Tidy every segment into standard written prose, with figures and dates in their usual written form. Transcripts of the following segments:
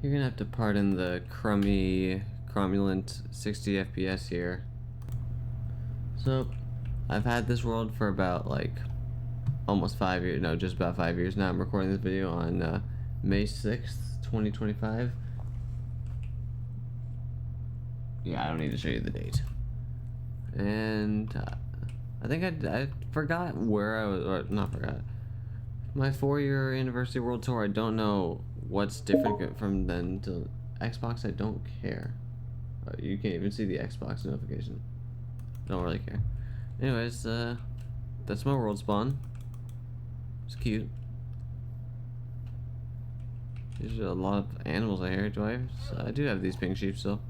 You're gonna have to pardon the cromulent 60 FPS here. So, I've had this world for about like almost 5 years, no, just about 5 years now. I'm recording this video on May 6th, 2025. Yeah, I don't need to show you the date. And I think I forgot where I was, or not forgot. My 4-year anniversary world tour, I don't know what's different from then to Xbox. I don't care. You can't even see the Xbox notification. Don't really care. Anyways, that's my world spawn. It's cute. There's a lot of animals out here. I do have these pink sheep still.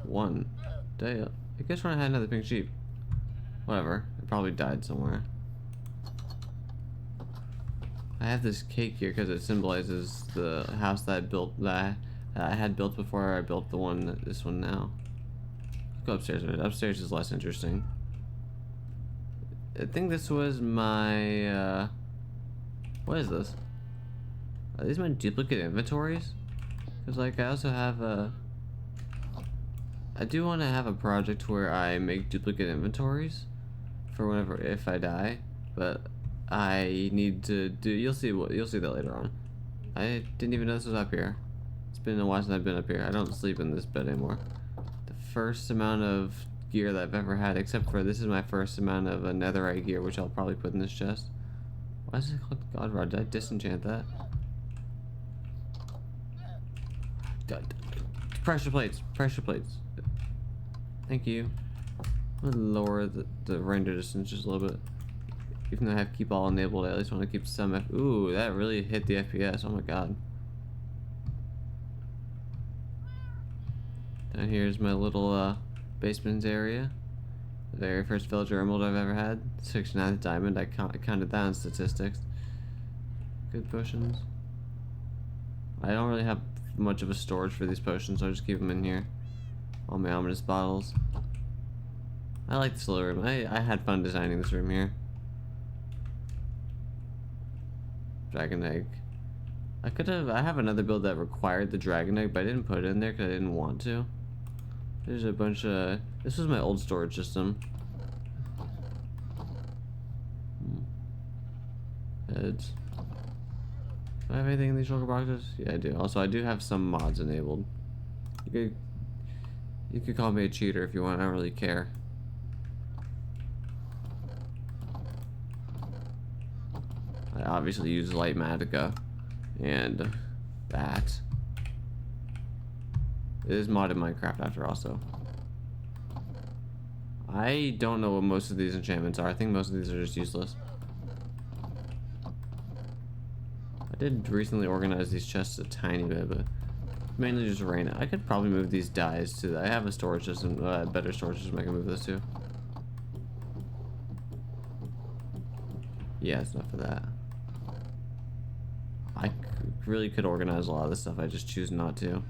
One. I guess when I had another pink sheep. Whatever. It probably died somewhere. I have this cake here because it symbolizes the house that I built, that I had built before I built this one now. Go upstairs. Upstairs is less interesting. I think this was my, what is this? Are these my duplicate inventories? Because, like, I also have I do want to have a project where I make duplicate inventories for if I die, but I need to do, you'll see that later on. I didn't even know this was up here. It's been a while since I've been up here. I don't sleep in this bed anymore. The first amount of gear that I've ever had, except for this is my first amount of netherite gear, which I'll probably put in this chest. Why is it called God Rod? Did I disenchant that? Pressure plates. Thank you. I'm gonna lower the render distance just a little bit. Even though I have keep all enabled, I at least want to keep some ooh, that really hit the FPS. Oh my god. Down here is my little basement area. The very first villager emerald I've ever had. 69th diamond. I counted that in statistics. Good potions. I don't really have much of a storage for these potions, so I'll just keep them in here. All my ominous bottles. I like this little room. I had fun designing this room here. Dragon egg. I have another build that required the dragon egg, but I didn't put it in there because I didn't want to. There's a bunch of, this was my old storage system. Heads. Do I have anything in these shulker boxes? Yeah, I do. Also, I do have some mods enabled. You could call me a cheater if you want. I don't really care. I obviously use Litematica, and that. It is modded Minecraft after all, so. I don't know what most of these enchantments are. I think most of these are just useless. I did recently organize these chests a tiny bit, but mainly just rain. I could probably move these dyes to. I have a storage system, better storage system I can move this to. Yeah, it's enough for that. I really could organize a lot of this stuff, I just choose not to.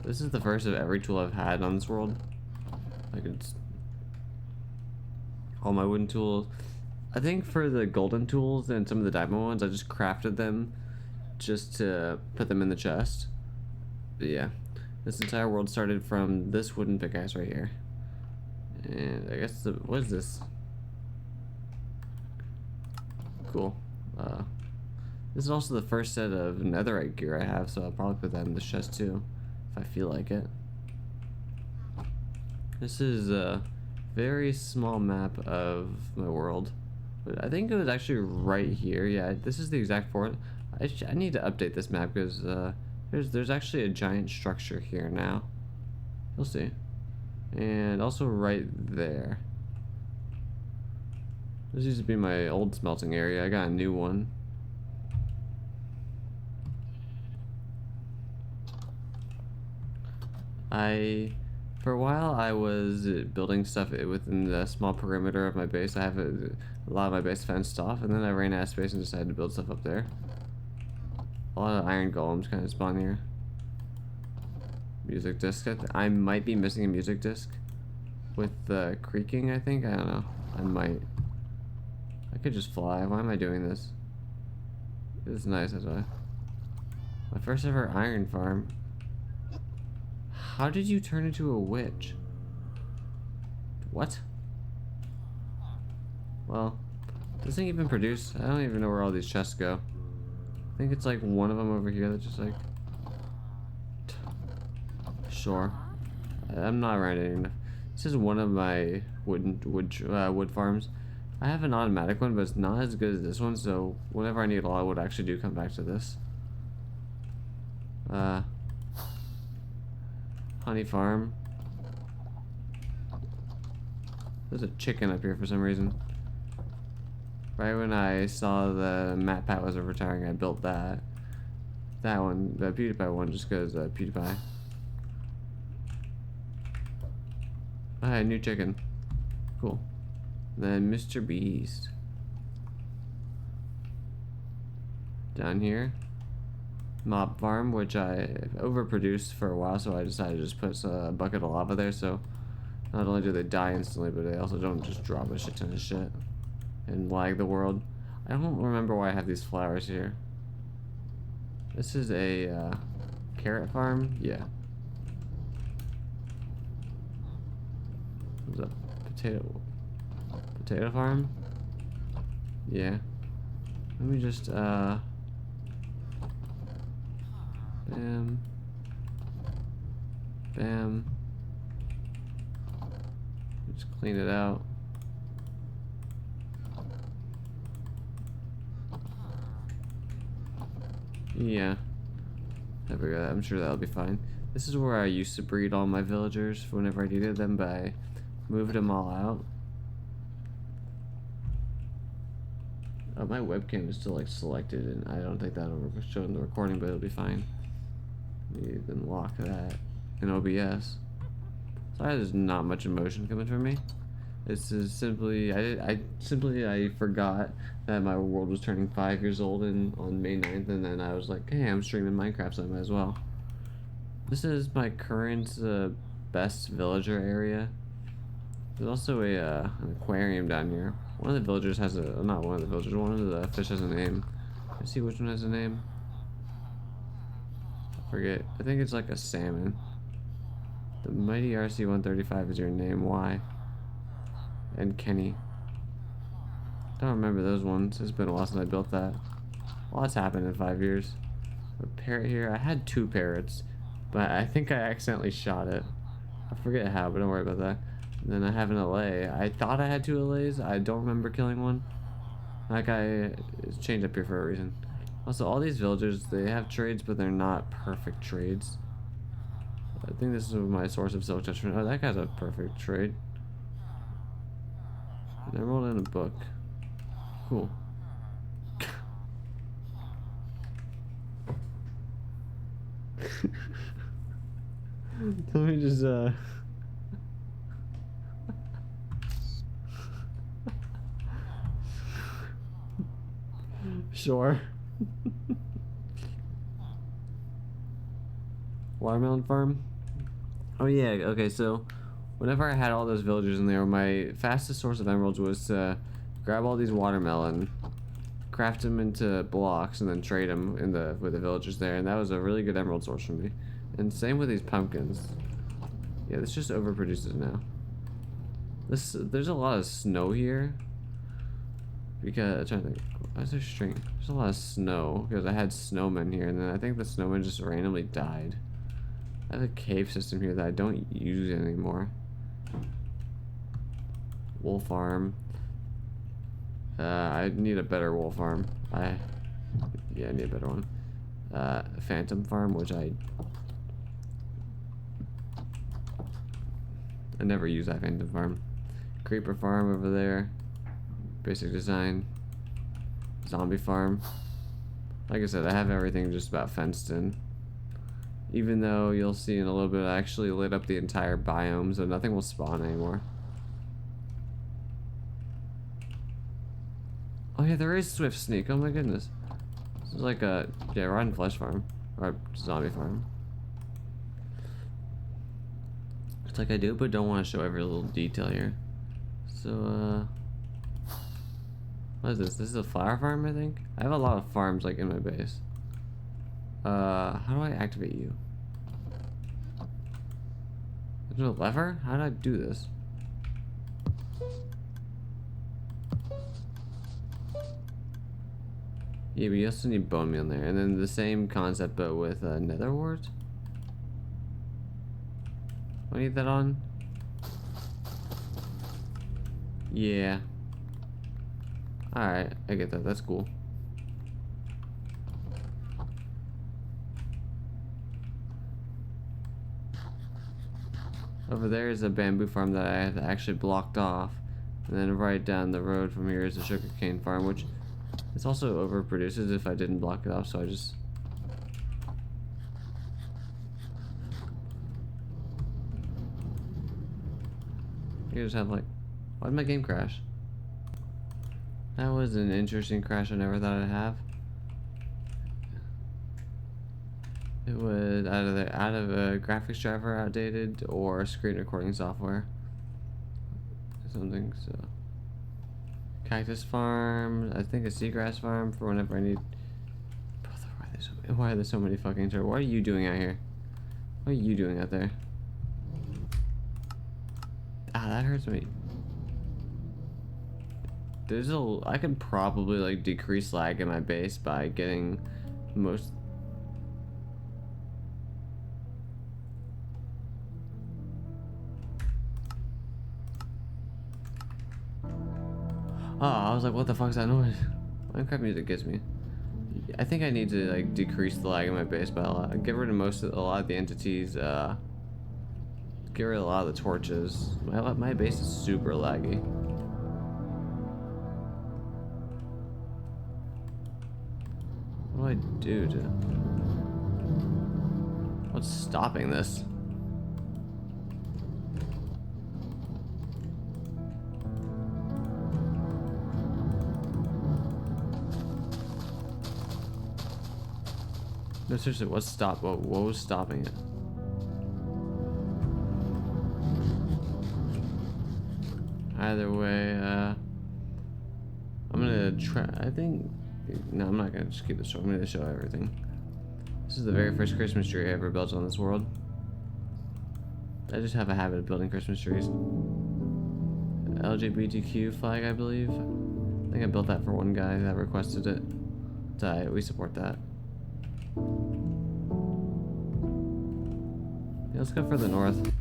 This is the first of every tool I've had on this world. All my wooden tools. I think for the golden tools and some of the diamond ones, I just crafted them just to put them in the chest. But yeah, this entire world started from this wooden pickaxe right here. And I guess what is this? Cool. This is also the first set of netherite gear I have, so I'll probably put that in the chest too, if I feel like it. This is a very small map of my world, but I think it was actually right here. Yeah, this is the exact forest. I need to update this map because there's actually a giant structure here now. You'll see, and also right there. This used to be my old smelting area. I got a new one. For a while, I was building stuff within the small perimeter of my base. I have a lot of my base fenced off, and then I ran out of space and decided to build stuff up there. A lot of iron golems kind of spawn here. Music disc. I might be missing a music disc with the creaking, I think. I don't know. I might. I could just fly. Why am I doing this? It's nice, that's why. My first ever iron farm. How did you turn into a witch? What? Well, does it even produce? I don't even know where all these chests go. I think it's like one of them over here that just like... Sure. I'm not writing enough. This is one of my wood farms. I have an automatic one, but it's not as good as this one, so whenever I need a lot of wood, I actually do come back to this. Honey farm. There's a chicken up here for some reason. Right when I saw the MatPat was retiring, I built that. That one, the PewDiePie one, just because PewDiePie. Alright, new chicken. Cool. Then Mr. Beast. Down here. Mob farm, which I overproduced for a while, so I decided to just put a bucket of lava there, so not only do they die instantly, but they also don't just drop a shit ton of shit and lag the world. I don't remember why I have these flowers here. This is a carrot farm? Yeah. What's up? Potato farm? Yeah. Let me just bam. Bam. Just clean it out. Yeah. There we go. I'm sure that'll be fine. This is where I used to breed all my villagers whenever I needed them, but I moved them all out. Oh, my webcam is still like selected, and I don't think that'll show in the recording, but it'll be fine. You can lock that in OBS. Sorry, there's not much emotion coming from me. This is simply I forgot that my world was turning 5 years old on May 9th, and then I was like, hey, I'm streaming Minecraft, so I might as well. This is my current best villager area. There's also an aquarium down here. One of the villagers has a, not one of the villagers, one of the fish has a name. Let's see which one has a name. I forget. I think it's like a salmon. The Mighty RC-135 is your name. Why? And Kenny. Don't remember those ones. It's been a while since I built that. Lots happened in 5 years. A parrot here. I had 2 parrots, but I think I accidentally shot it. I forget how, but don't worry about that. And then I have an LA. I thought I had 2 LAs. I don't remember killing one. That guy is chained up here for a reason. Also, all these villagers, they have trades, but they're not perfect trades. I think this is my source of silk touch. Oh, that guy's a perfect trade. An emerald and a book. Cool. Let me just sure. Watermelon farm? Oh yeah, okay, so whenever I had all those villagers in there, my fastest source of emeralds was to grab all these watermelon, craft them into blocks, and then trade them with the villagers there, and that was a really good emerald source for me. And same with these pumpkins. Yeah, this just overproduces now. There's a lot of snow here. Because, I'm trying to think, why is there string? There's a lot of snow, because I had snowmen here, and then I think the snowmen just randomly died. I have a cave system here that I don't use anymore. Wool farm. I need a better wool farm. Yeah, I need a better one. Phantom farm, which I never use that phantom farm. Creeper farm over there. Basic design. Zombie farm. Like I said, I have everything just about fenced in. Even though you'll see in a little bit, I actually lit up the entire biome, so nothing will spawn anymore. Oh yeah, there is Swift Sneak. Oh my goodness. This is like a, yeah, rotten flesh farm. Or zombie farm. It's like I do, but don't want to show every little detail here. So, what is this? This is a flower farm, I think? I have a lot of farms, like, in my base. How do I activate you? There's no lever? How did I do this? Yeah, but you also need bone meal in there. And then the same concept, but with nether wart. Do I need that on? Yeah. Alright, I get that. That's cool. Over there is a bamboo farm that I have actually blocked off. And then right down the road from here is a sugarcane farm, which is also overproduces if I didn't block it off, so I just... You just have like... Why did my game crash? That was an interesting crash I never thought I'd have. It was out of a graphics driver outdated or screen recording software. Something, so. Cactus farm, I think a seagrass farm for whenever I need. Why are there so many fucking turtles? What are you doing out here? What are you doing out there? Ah, that hurts me. I could probably like decrease lag in my base by getting most. Oh, I was like, what the fuck's that noise? Minecraft music gets me. I think I need to like decrease the lag in my base by a lot. Get rid of a lot of the entities. Get rid of a lot of the torches. My base is super laggy. What do I do to... What's stopping this? No, seriously, what was stopping it? Either way, I'm gonna try, no, I'm not gonna just keep this short. I'm gonna show everything. This is the very first Christmas tree I ever built on this world. I just have a habit of building Christmas trees. LGBTQ flag, I believe. I think I built that for one guy that requested it. It's alright, we support that. Yeah, let's go further north.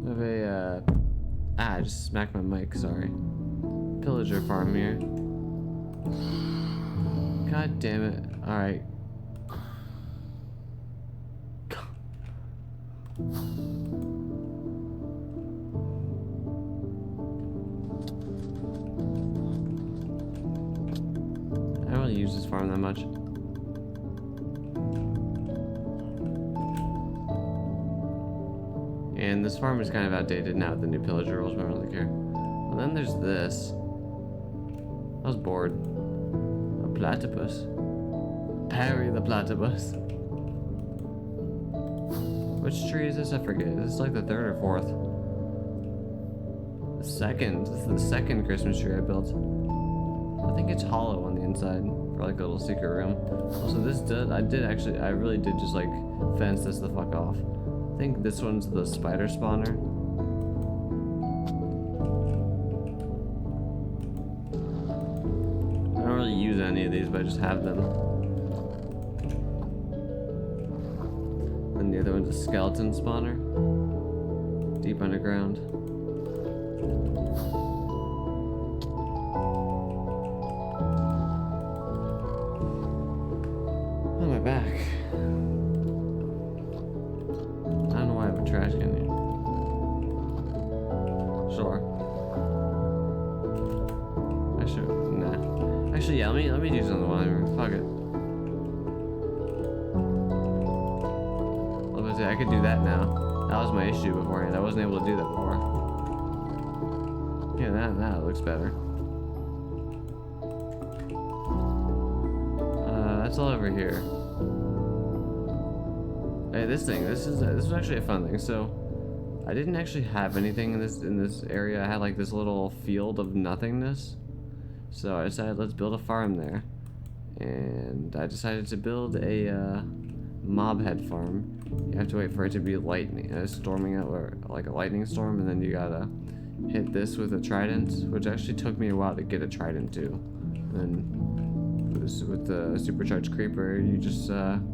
I have a, I just smacked my mic, sorry. Pillager farm here. God damn it. Alright. I don't really use this farm that much. And this farm is kind of outdated now with the new pillager rules, but I don't really care. Well, then there's this. I was bored. A platypus. Parry the platypus. Which tree is this? I forget. This is like the third or fourth. The second. This is the second Christmas tree I built. I think it's hollow on the inside for like a little secret room. Also, this does. I really did just like fence this the fuck off. I think this one's the spider spawner. I don't really use any of these, but I just have them. And the other one's a skeleton spawner. Deep underground. On my back. Trash can here. Sure. Nah. Actually, yeah. Let me do something while I'm here. Fuck it. I was gonna say I could do that now. That was my issue beforehand. I wasn't able to do that before. Yeah, that looks better. That's all over here. Hey, this is actually a fun thing. So, I didn't actually have anything in this area. I had like this little field of nothingness, So I decided let's build a farm there. And I decided to build a mob head farm. You have to wait for it to be lightning, storming out, or like a lightning storm, and then you gotta hit this with a trident, which actually took me a while to get a trident to. And then with the supercharged creeper, you just blow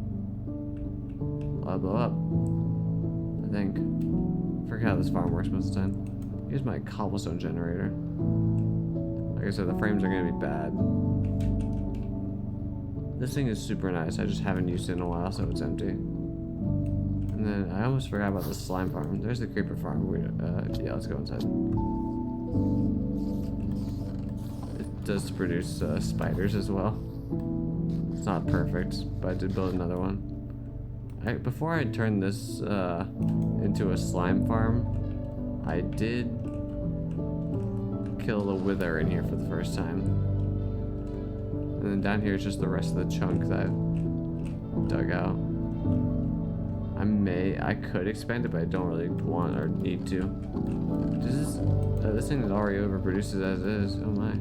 up. I think. I forget how this farm works most of the time. Here's my cobblestone generator. Like I said, the frames are gonna be bad. This thing is super nice. I just haven't used it in a while, so it's empty. And then I almost forgot about the slime farm. There's the creeper farm. Yeah, let's go inside. It does produce spiders as well. It's not perfect, but I did build another one. Before I turned this into a slime farm, I did kill the wither in here for the first time. And then down here is just the rest of the chunk that I've dug out. I could expand it, but I don't really want or need to. This thing is already overproduces as is. Oh my.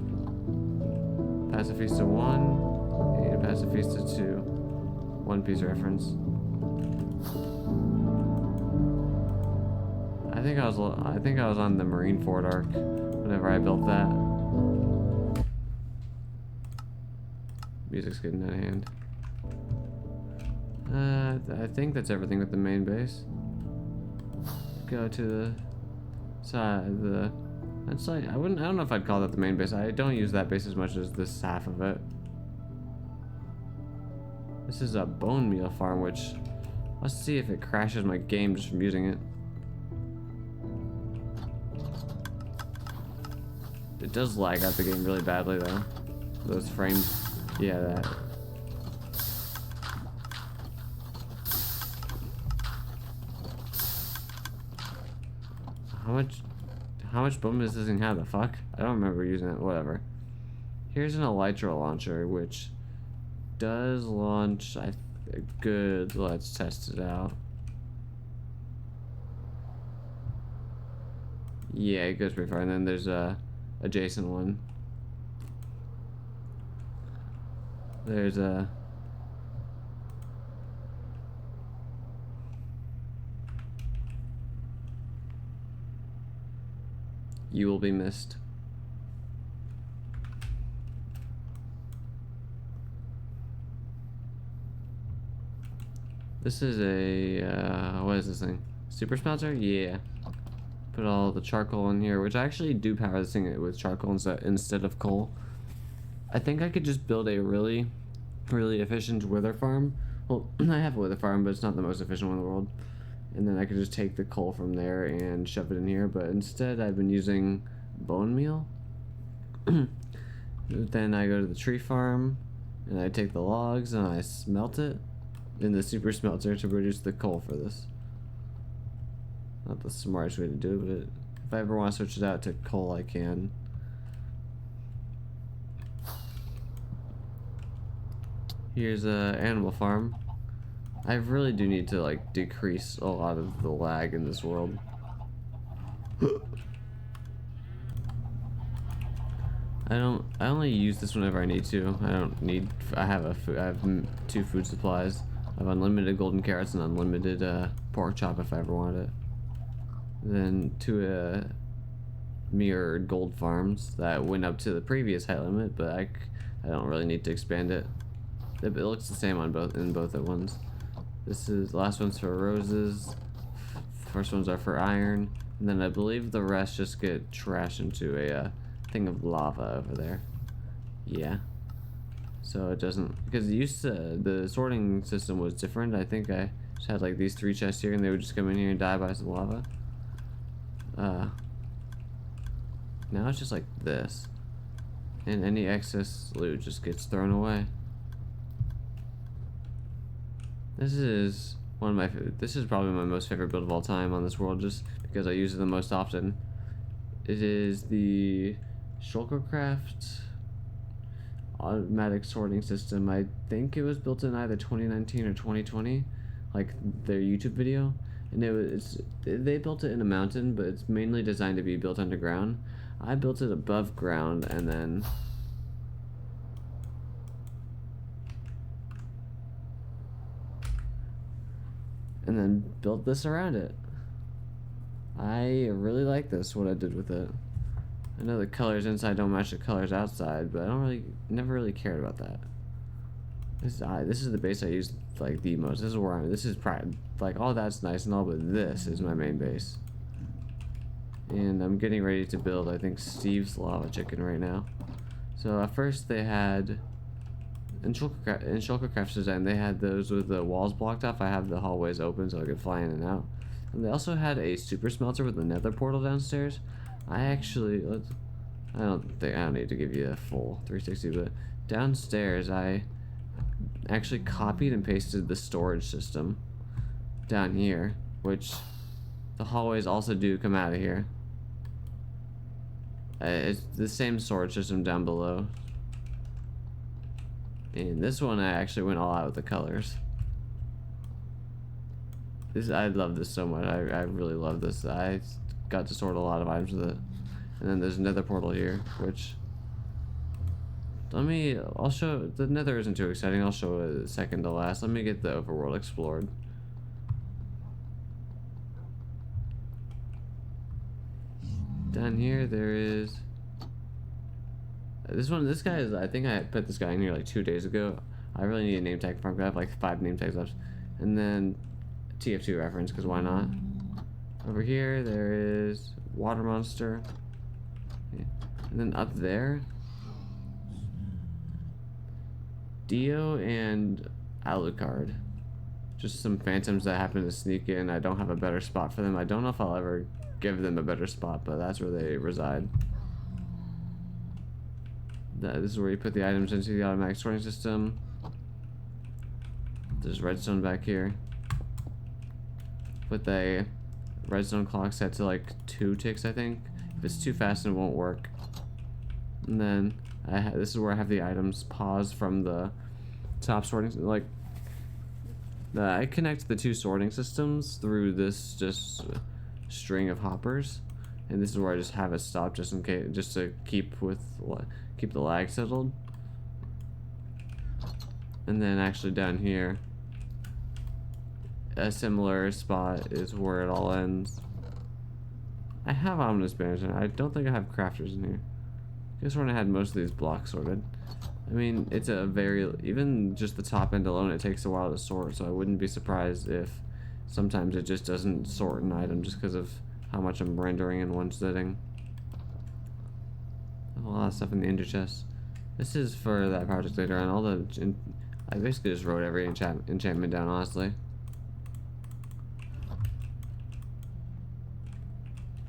Pacifista 1 and Pacifista 2. One Piece reference. I think I was on the Marineford arc whenever I built that. Music's getting out of hand. I think that's everything with the main base. Go to the side of the. That's like I don't know if I'd call that the main base. I don't use that base as much as this half of it. This is a bone meal farm, which let's see if it crashes my game just from using it. It does lag out the game really badly though. Those frames, yeah, that. How much boom does this thing have? The fuck? I don't remember using it. Whatever. Here's an elytra launcher, which does launch. Good. Let's test it out. Yeah, it goes pretty far. And then there's a adjacent one. There's a. You will be missed. This is a, what is this thing? Super smelter? Yeah. Put all the charcoal in here, which I actually do power this thing with charcoal instead of coal. I think I could just build a really efficient wither farm. Well, I have a wither farm, but it's not the most efficient one in the world. And then I could just take the coal from there and shove it in here, but instead I've been using bone meal. Then I go to the tree farm, and I take the logs and I smelt it in the super smelter to produce the coal for this. Not the smartest way to do it, but if I ever want to switch it out to coal, I can. Here's a animal farm. I really do need to like decrease a lot of the lag in this world. I only use this whenever I need to. I have 2 food supplies. I have unlimited golden carrots and unlimited pork chop if I ever want it. Then 2 mirrored gold farms that went up to the previous height limit, but I don't really need to expand it. It looks the same on both at once. Last one's for roses. First ones are for iron, and then I believe the rest just get trashed into a thing of lava over there. Yeah. So it doesn't, because the sorting system was different. I think I just had like these 3 chests here, and they would just come in here and die by some lava. Now it's just like this, and any excess loot just gets thrown away. This is probably my most favorite build of all time on this world, just because I use it the most often. It is the Shulkercraft automatic sorting system. I think it was built in either 2019 or 2020, like their YouTube video. And they built it in a mountain, but it's mainly designed to be built underground. I built it above ground, and then and then built this around it. I really like this, what I did with it. I know the colors inside don't match the colors outside, but never really cared about that. This is the base I use like the most. This is where this is like all that's nice and all, but this is my main base. And I'm getting ready to build, I think, Steve's lava chicken right now. So at first they had, in Shulkercraft's design, they had those with the walls blocked off. I have the hallways open so I could fly in and out. And they also had a super smelter with a nether portal downstairs. I don't need to give you a full 360, but downstairs I actually copied and pasted the storage system down here, which the hallways also do come out of here. It's the same storage system down below. And this one I actually went all out with the colors. I love this so much. I really love this. I got to sort a lot of items with it. And then there's another portal here, which I'll show. The nether isn't too exciting. I'll show it second to last. Let me get the overworld explored. Down here there is this guy is, I think I put this guy in here like 2 days ago. I really need a name tag for him. I have like 5 name tags left. And then TF2 reference, because why not? Over here there is water monster. Okay. And then up there, Dio and Alucard. Just some phantoms that happen to sneak in. I don't have a better spot for them. I don't know if I'll ever give them a better spot, but that's where they reside. This is where you put the items into the automatic sorting system. There's redstone back here. Put the redstone clock set to like 2 ticks, I think. If it's too fast, it won't work. And then this is where I have the items paused from the top sorting. Like, I connect the 2 sorting systems through this just string of hoppers, and this is where I just have it stop just in case, just to keep the lag settled. And then actually down here, a similar spot is where it all ends. I have ominous banners, and I don't think I have crafters in here. I guess when I had most of these blocks sorted. I mean, it's even just the top end alone, it takes a while to sort, so I wouldn't be surprised if sometimes it just doesn't sort an item just because of how much I'm rendering in one sitting. A lot of stuff in the ender chest. This is for that project later on. I basically just wrote every enchantment down, honestly.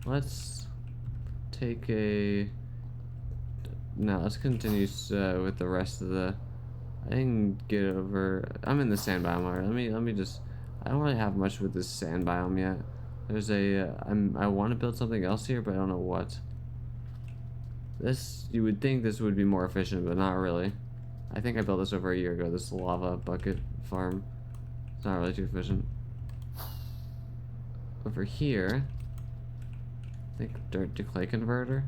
Let's take a... Now let's continue with the rest of the... I can get over... I'm in the sand biome already. Let me just... I don't really have much with this sand biome yet. There's I want to build something else here, but I don't know what. You would think this would be more efficient, but not really. I think I built this over a year ago, this lava bucket farm. It's not really too efficient. Over here, I think dirt to clay converter.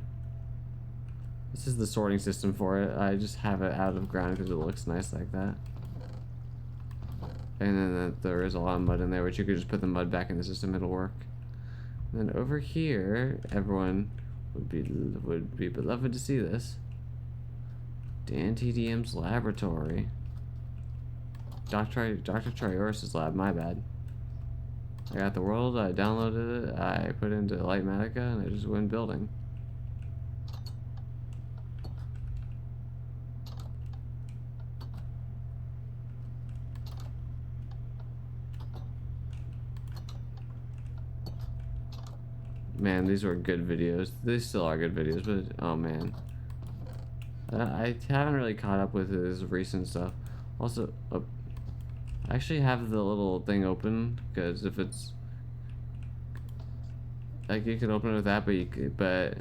This is the sorting system for it. I just have it out of ground because it looks nice like that. And then there is a lot of mud in there, which you could just put the mud back in the system, it'll work. And then over here, everyone would be beloved to see this. Dan TDM's laboratory. Dr. Trioris's lab, my bad. I got the world, I downloaded it, I put it into Litematica, and I just went building. Man, these were good videos. They still are good videos, but oh man. I haven't really caught up with his recent stuff. Also, I actually have the little thing open, because if it's... Like, you can open it with that, but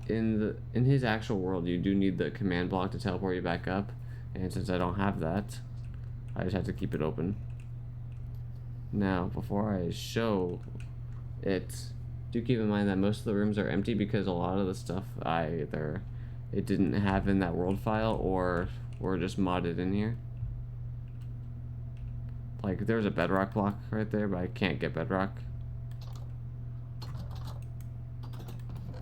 in his actual world, you do need the command block to teleport you back up. And since I don't have that, I just have to keep it open. Now, before I show it... Do keep in mind that most of the rooms are empty because a lot of the stuff either it didn't have in that world file or were just modded in here. Like, there's a bedrock block right there, but I can't get bedrock.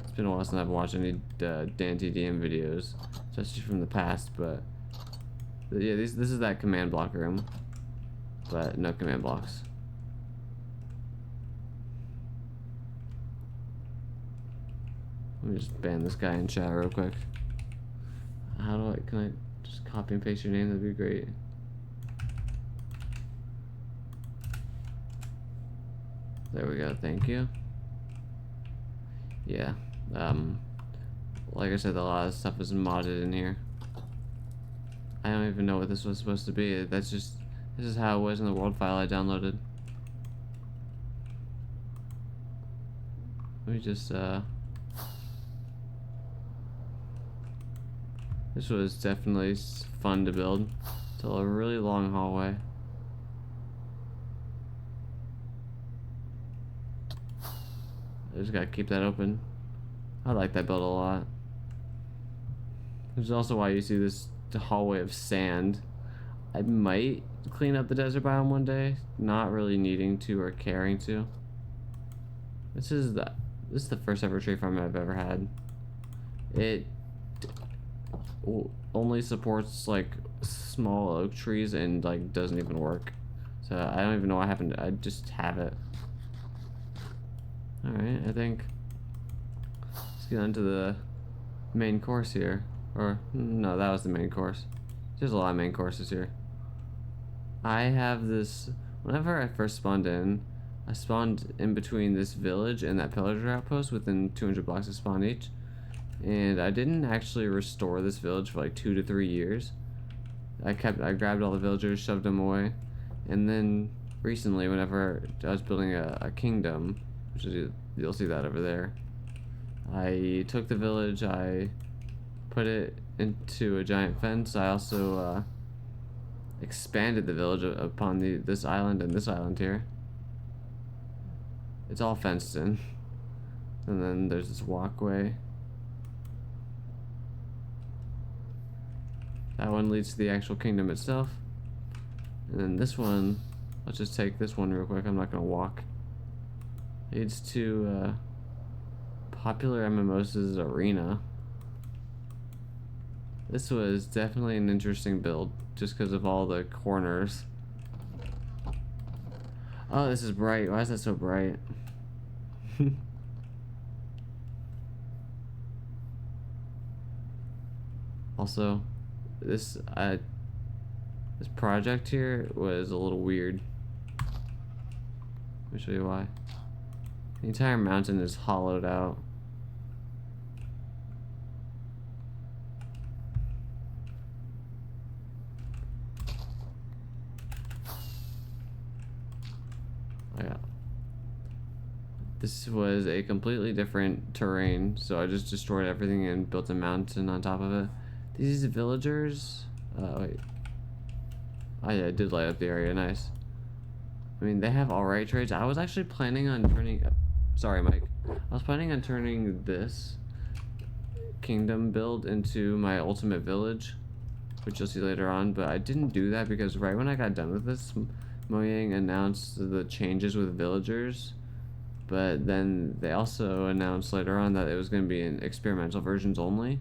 It's been a while since I've watched any Dan TDM videos, especially from the past, but yeah, this is that command block room, but no command blocks. Let me just ban this guy in chat real quick. How do can I just copy and paste your name? That'd be great. There we go, thank you. Yeah, like I said, a lot of stuff is modded in here. I don't even know what this was supposed to be. This is how it was in the world file I downloaded. Let me just, this was definitely fun to build. It's a really long hallway. I just gotta keep that open. I like that build a lot. Which is also why you see this hallway of sand. I might clean up the desert biome one day, not really needing to or caring to. This is the first ever tree farm I've ever had. It only supports like small oak trees and like doesn't even work. So I don't even know what happened. I just have it. Alright, I think let's get on to the main course here. Or, no, that was the main course. There's a lot of main courses here. I have this, whenever I first spawned in, I spawned in between this village and that pillager outpost within 200 blocks of spawn each. And I didn't actually restore this village for like 2 to 3 years. I grabbed all the villagers, shoved them away. And then recently, whenever I was building a kingdom, which is, you'll see that over there, I took the village, I put it into a giant fence. I also expanded the village upon this island and this island here. It's all fenced in. And then there's this walkway. That one leads to the actual kingdom itself. And then this one, let's just take this one real quick. I'm not gonna walk. Leads to popular MMOs' arena. This was definitely an interesting build, just because of all the corners. Oh, this is bright. Why is that so bright? Also, this project here was a little weird. Let me show you why. The entire mountain is hollowed out. This was a completely different terrain, so I just destroyed everything and built a mountain on top of it. These villagers, wait. Oh yeah, I did light up the area, nice. I mean, they have alright trades. I was actually planning on turning, sorry Mike. I was planning on turning this kingdom build into my ultimate village, which you'll see later on, but I didn't do that because right when I got done with this, Mojang announced the changes with villagers. But then they also announced later on that it was going to be in experimental versions only.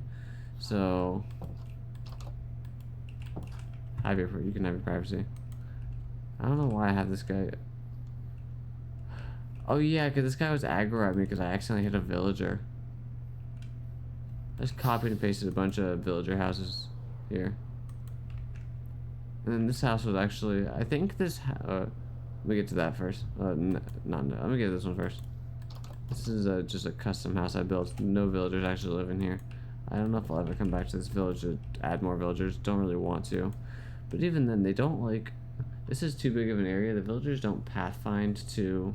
So you can have your privacy. I don't know why I have this guy. Oh yeah, because this guy was aggro at me because I accidentally hit a villager. I just copied and pasted a bunch of villager houses here. And then this house was actually, I think this, let me get to that first. No, let me get to this one first. This is just a custom house I built. No villagers actually live in here. I don't know if I'll ever come back to this village to add more villagers. Don't really want to. But even then, they don't like, this is too big of an area. The villagers don't pathfind to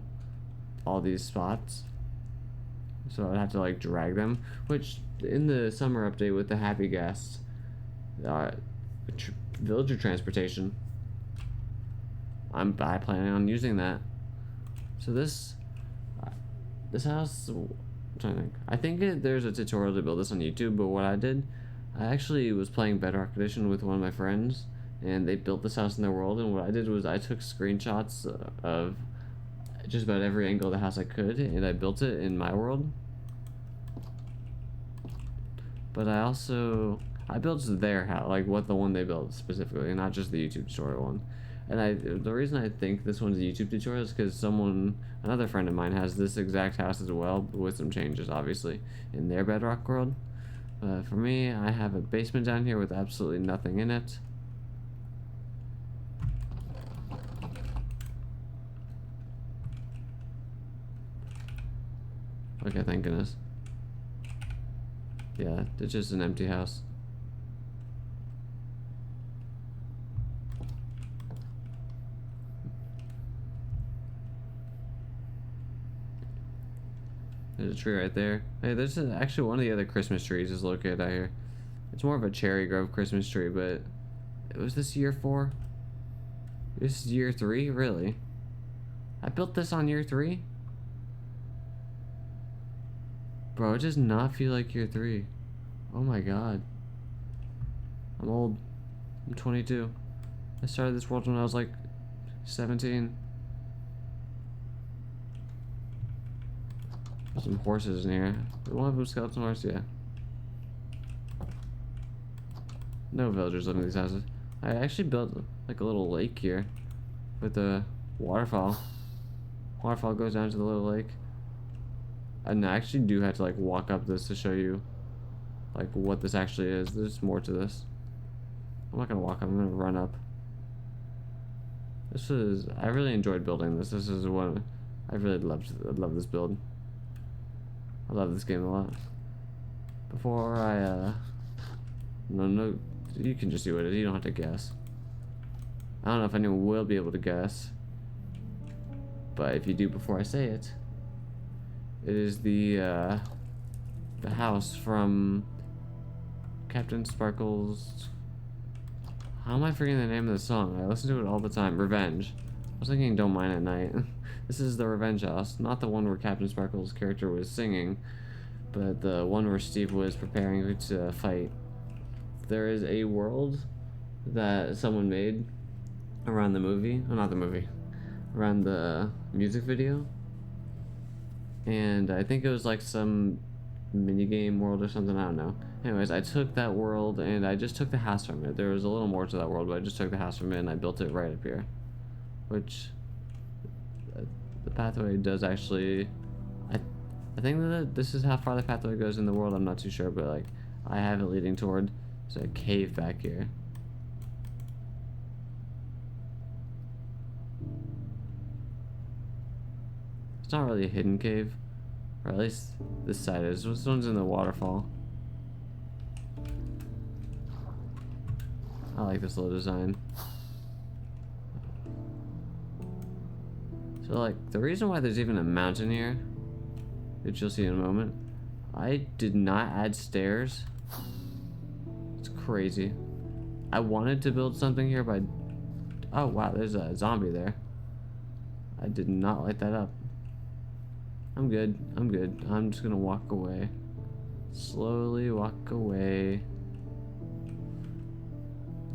all these spots. So I'd have to like drag them, which in the summer update with the happy guests, villager transportation, I'm planning on using that. So this house, I'm trying to think. I think there's a tutorial to build this on YouTube, but what I did, I actually was playing Bedrock Edition with one of my friends, and they built this house in their world. And what I did was I took screenshots of just about every angle of the house I could, and I built it in my world. But I built their house, like the one they built specifically, not just the YouTube tutorial one. And the reason I think this one's a YouTube tutorial is because another friend of mine has this exact house as well, with some changes, obviously, in their Bedrock world. For me, I have a basement down here with absolutely nothing in it. Okay, thank goodness. Yeah, it's just an empty house. There's a tree right there. Hey, actually one of the other Christmas trees is located out here. It's more of a cherry grove Christmas tree, but was this year 4? This is year 3? Really? I built this on year 3? Bro, it does not feel like year 3. Oh my god. I'm old. I'm 22. I started this world when I was like 17. There's some horses in here. One of them skeleton horse, yeah. No villagers living in these houses. I actually built like a little lake here with a waterfall. Waterfall goes down to the little lake. And I actually do have to like walk up this to show you like what this actually is. There's more to this. I'm not gonna walk up, I'm gonna run up. I really enjoyed building this. This is one, I love this build. I love this game a lot. Before no, you can just do it. You don't have to guess. I don't know if anyone will be able to guess. But if you do before I say it, it is the house from Captain Sparkle's... How am I forgetting the name of the song? I listen to it all the time. Revenge. I was thinking Don't Mind at Night. This is the Revenge House. Not the one where Captain Sparkle's character was singing, but the one where Steve was preparing to fight. There is a world that someone made around the movie. Oh, not the movie. Around the music video. And I think it was like some minigame world or something, I don't know. Anyways, I took that world and I just took the house from it. There was a little more to that world, but I just took the house from it and I built it right up here. Which, the pathway does actually, I think that this is how far the pathway goes in the world, I'm not too sure, but like, I have it leading toward, there's a cave back here. It's not really a hidden cave, or at least this side is. This one's in the waterfall. I like this little design. So like, the reason why there's even a mountain here, which you'll see in a moment, I did not add stairs. It's crazy. I wanted to build something here, but oh wow, there's a zombie there. I did not light that up. I'm good. I'm good. I'm just gonna walk away. Slowly walk away.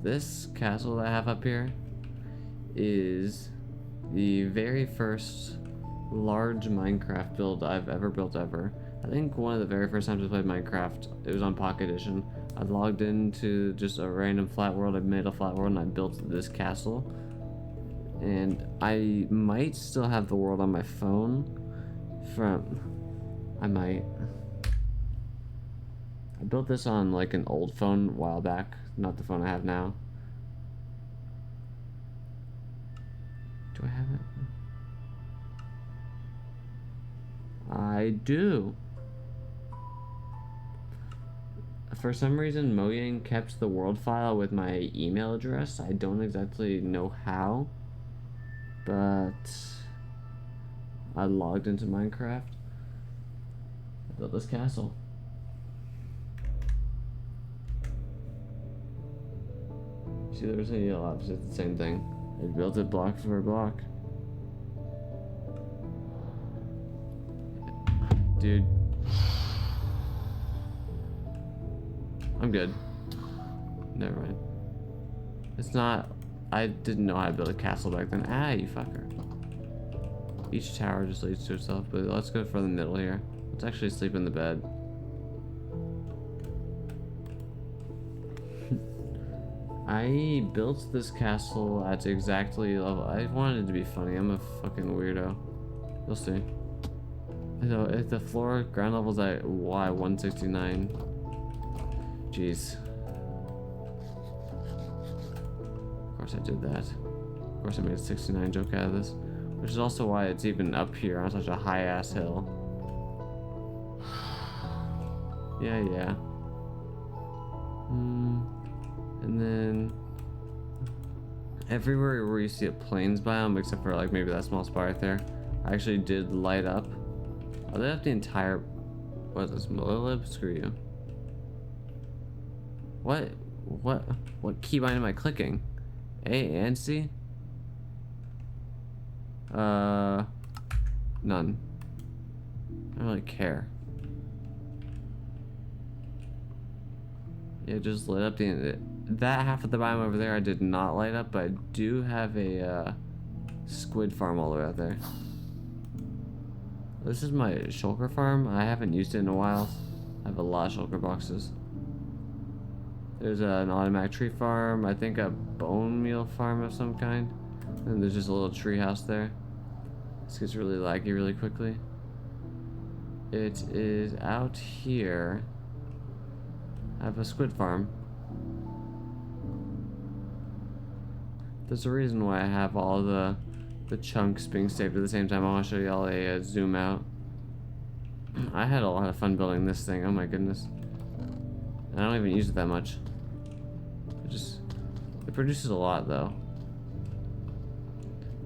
This castle that I have up here is the very first large Minecraft build I've ever built ever. I think one of the very first times I played Minecraft, it was on Pocket Edition. I logged into just a random flat world. I made a flat world and I built this castle. And I might still have the world on my phone. I built this on like an old phone a while back, not the phone I have now. Do I have it? I do. For some reason, Mojang kept the world file with my email address. I don't exactly know how, but I logged into Minecraft. I built this castle. See, there was a yellow opposite, the same thing. I built it block for block. Dude. I'm good. Never mind. It's not... I didn't know how to build a castle back then. Ah, you fucker. Each tower just leads to itself, but let's go for the middle here. Let's actually sleep in the bed. I built this castle at exactly level. I wanted it to be funny. I'm a fucking weirdo. You'll see. So if the floor ground level's at Y169. Jeez. Of course I did that. Of course I made a 69 joke out of this. Which is also why it's even up here on such a high ass hill. Yeah. And then everywhere where you see a plains biome, except for like maybe that small spot right there, I actually did light up. I lit up the entire. What is this? Lilib? Screw you. What keybind am I clicking? A and C? None. I don't really care. Yeah, just lit up that half of the biome over there I did not light up, but I do have a squid farm all the way out there. This is my shulker farm. I haven't used it in a while. I have a lot of shulker boxes. There's an automatic tree farm, I think a bone meal farm of some kind. And there's just a little tree house there. This gets really laggy really quickly. It is out here. I have a squid farm. There's a reason why I have all the chunks being saved at the same time. I want to show y'all a zoom out. I had a lot of fun building this thing. Oh my goodness. I don't even use it that much. It produces a lot though.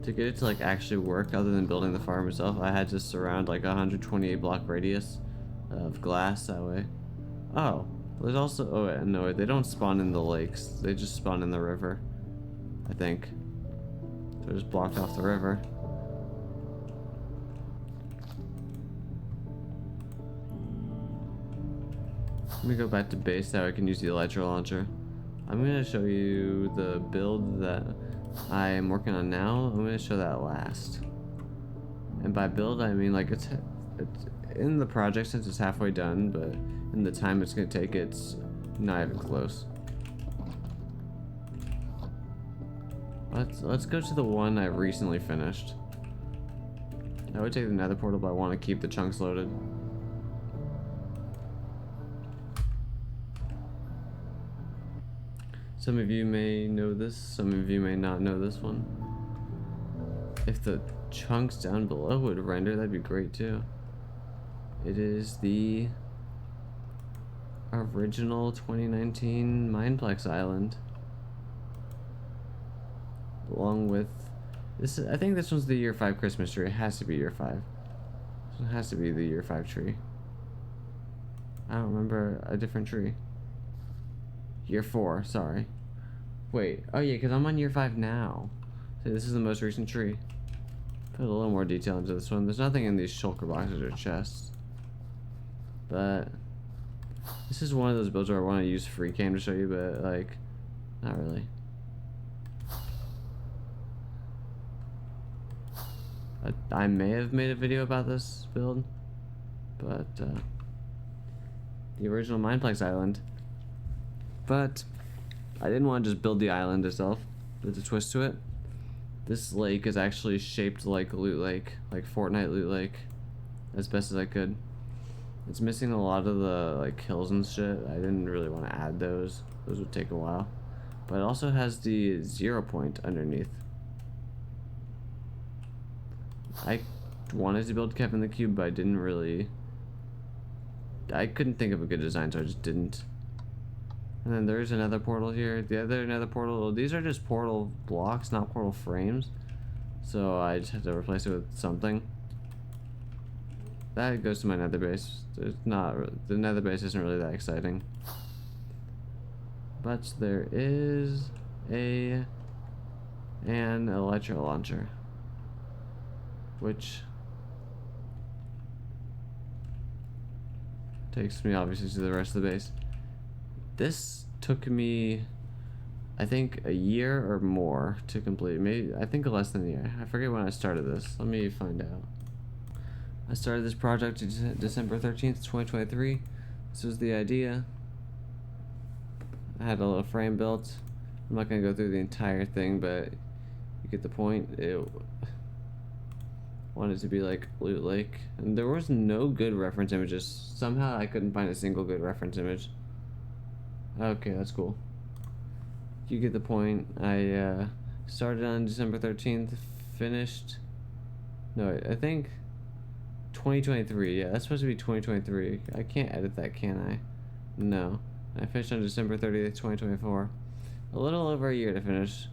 To get it to like actually work, other than building the farm itself, I had to surround like a 128 block radius of glass that way. Oh, there's also, oh no, they don't spawn in the lakes. They just spawn in the river, I think. They're just blocked off the river. Let me go back to base so I can use the elytra launcher. I'm going to show you the build that I am working on now. I'm going to show that last. And by build, I mean like it's in the project since it's halfway done, but in the time it's going to take, it's not even close. Let's go to the one I recently finished. I would take the nether portal, but I want to keep the chunks loaded. Some of you may know this, some of you may not know this one. If the chunks down below would render, that'd be great too. It is the original 2019 Mineplex Island. Along with this, I think this one's the year 5 Christmas tree. It has to be year 5. This one has to be the year 5 tree. I don't remember a different tree. Year 4, sorry. Wait, oh yeah, because I'm on year 5 now. So this is the most recent tree. Put a little more detail into this one. There's nothing in these shulker boxes or chests. But this is one of those builds where I want to use Freecam to show you, but like, not really. I may have made a video about this build, but the original Mineplex Island. But I didn't want to just build the island itself. There's a twist to it. This lake is actually shaped like Loot Lake, like Fortnite Loot Lake, as best as I could. It's missing a lot of the like hills and shit. I didn't really want to add those. Those would take a while. But it also has the 0 point underneath. I wanted to build Kevin the Cube, but I didn't really. I couldn't think of a good design, so I just didn't. And then there's another portal here. The other nether portal. These are just portal blocks, not portal frames. So I just have to replace it with something. That goes to my nether base. There's not. The nether base isn't really that exciting. But there is an elytra launcher, which takes me obviously to the rest of the base. This took me I think a year or more to complete. Maybe, I think less than a year. I forget when I started this. Let me find out. I started this project December 13th, 2023. This was the idea. I had a little frame built. I'm not gonna go through the entire thing, but you get the point. It wanted to be like Loot Lake, and there was no good reference images. Somehow I couldn't find a single good reference image. Okay, that's cool. You get the point. I started on December 13th, finished. No, I think 2023. Yeah, that's supposed to be 2023. I can't edit that, can I? No. I finished on December 30th, 2024. A little over a year to finish.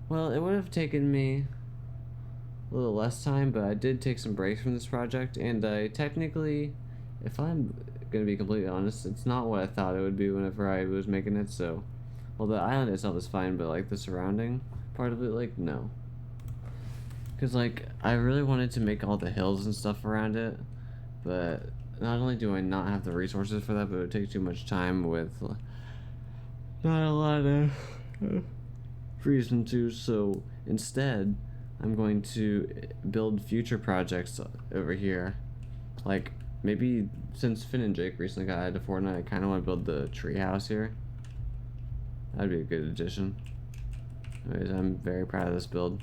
Well, it would have taken me a little less time, but I did take some breaks from this project, and I technically, if I'm gonna be completely honest, it's not what I thought it would be whenever I was making it. So, well, the island itself is fine, but like the surrounding part of it, like, no. Because like I really wanted to make all the hills and stuff around it, but not only do I not have the resources for that, but it would take too much time with not a lot of reason to. So instead, I'm going to build future projects over here. Like, maybe since Finn and Jake recently got added to Fortnite, I kind of want to build the treehouse here. That'd be a good addition. Anyways, I'm very proud of this build.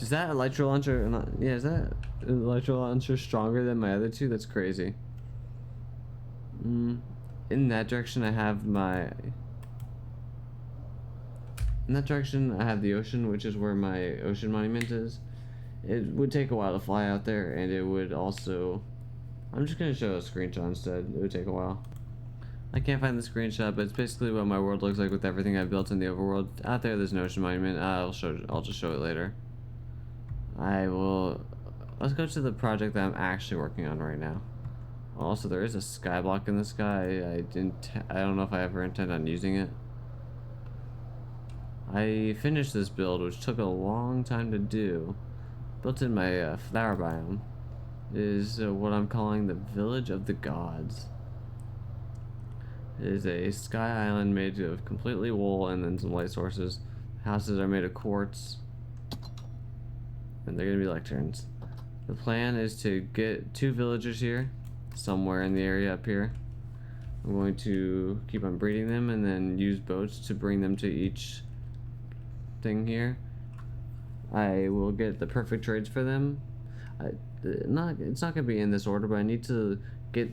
Is that Elytra launcher? Yeah, is that Elytra launcher stronger than my other two? That's crazy. In that direction, I have my. In that direction, I have the ocean, which is where my ocean monument is. It would take a while to fly out there, and it would also. I'm just gonna show a screenshot instead. It would take a while. I can't find the screenshot, but it's basically what my world looks like with everything I've built in the overworld. Out there, there's an ocean monument. I'll just show it later. Let's go to the project that I'm actually working on right now. Also, there is a skyblock in the sky. I don't know if I ever intend on using it. I finished this build, which took a long time to do. Built in my flower biome. It is what I'm calling the Village of the Gods. It is a sky island made of completely wool and then some light sources. Houses are made of quartz. And they're gonna be lecterns. The plan is to get 2 villagers here, somewhere in the area up here. I'm going to keep on breeding them and then use boats to bring them to each thing here. I will get the perfect trades for them. It's not gonna be in this order, but I need to get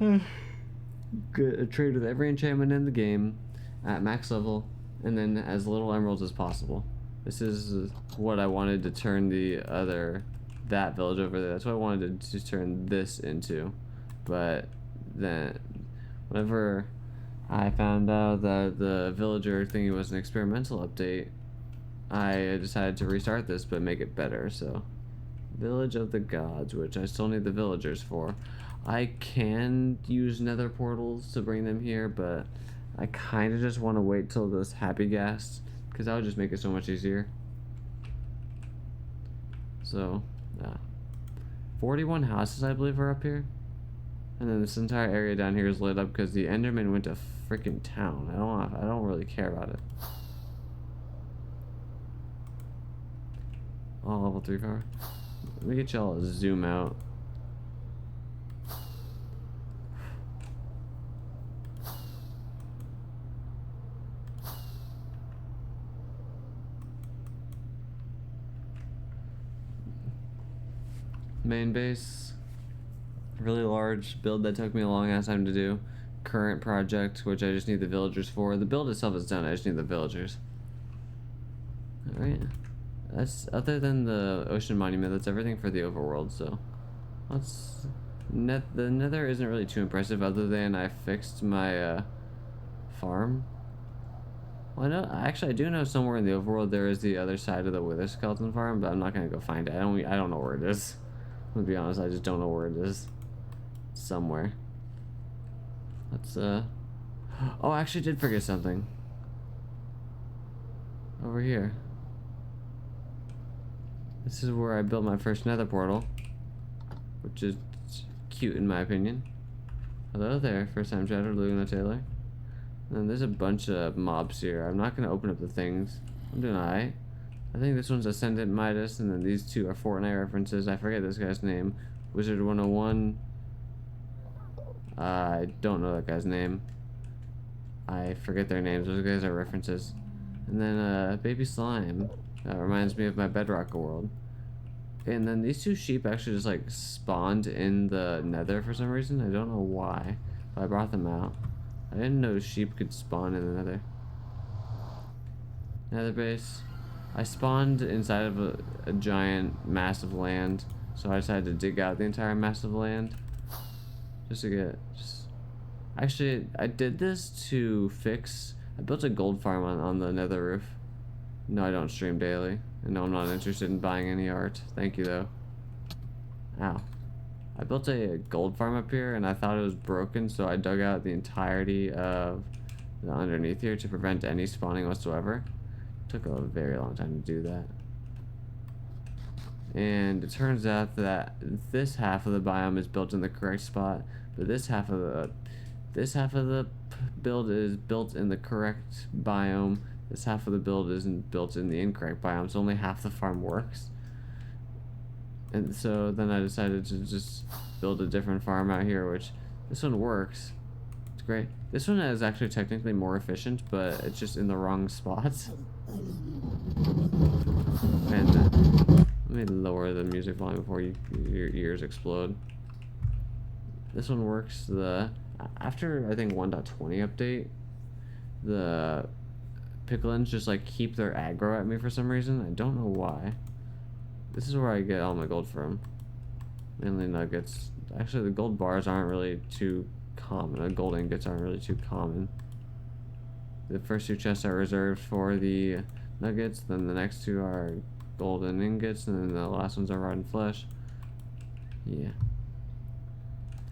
a trade with every enchantment in the game at max level, and then as little emeralds as possible. This is what I wanted to turn that village over there. That's what I wanted to turn this into. But then, whenever I found out that the villager thingy was an experimental update, I decided to restart this but make it better. So, Village of the Gods, which I still need the villagers for. I can use nether portals to bring them here, but I kind of just want to wait till this happy gas, because that would just make it so much easier. So, yeah. 41 houses, I believe, are up here. And then this entire area down here is lit up because the Enderman went to freaking town. I don't really care about it. Oh, level 3 power. Let me get y'all a zoom out. Main base, really large build that took me a long ass time to do. Current project, which I just need the villagers for. The build itself is done, I just need the villagers. Alright, that's, other than the ocean monument, that's everything for the overworld. So the nether isn't really too impressive, other than I fixed my farm. Well, actually I do know somewhere in the overworld there is the other side of the wither skeleton farm, but I'm not gonna go find it. I don't know where it is. To be honest, I just don't know where it is. Somewhere. Let's oh, I actually did forget something. Over here. This is where I built my first nether portal, which is cute in my opinion. Hello there, first time chatter, Luna Taylor. And there's a bunch of mobs here. I'm not gonna open up the things. I'm doing alright. I think this one's Ascendant Midas, and then these two are Fortnite references. I forget this guy's name. Wizard 101. I don't know that guy's name. I forget their names. Those guys are references. And then Baby Slime. That reminds me of my Bedrock world. And then these two sheep actually just like spawned in the nether for some reason. I don't know why, but I brought them out. I didn't know sheep could spawn in the nether base. I spawned inside of a giant mass of land, so I decided to dig out the entire mass of land just to get actually I did this to fix. I built a gold farm on the nether roof. No, I don't stream daily, and no, I'm not interested in buying any art. Thank you though. Ow. I built a gold farm up here, and I thought it was broken, so I dug out the entirety of the underneath here to prevent any spawning whatsoever. Took a very long time to do that. And it turns out that this half of the biome is built in the correct spot, but this half of the build is built in the correct biome. This half of the build isn't built in the incorrect biome, so only half the farm works. And so then I decided to just build a different farm out here, which this one works. It's great. This one is actually technically more efficient, but it's just in the wrong spots. And let me lower the music volume before your ears explode. This one works. After I think 1.20 update, the Picklins just like keep their aggro at me for some reason. I don't know why. This is where I get all my gold from. Mainly nuggets. Actually, the gold bars aren't really too common. The gold ingots aren't really too common. The first two chests are reserved for the nuggets, then the next two are golden ingots, and then the last ones are rotten flesh. Yeah.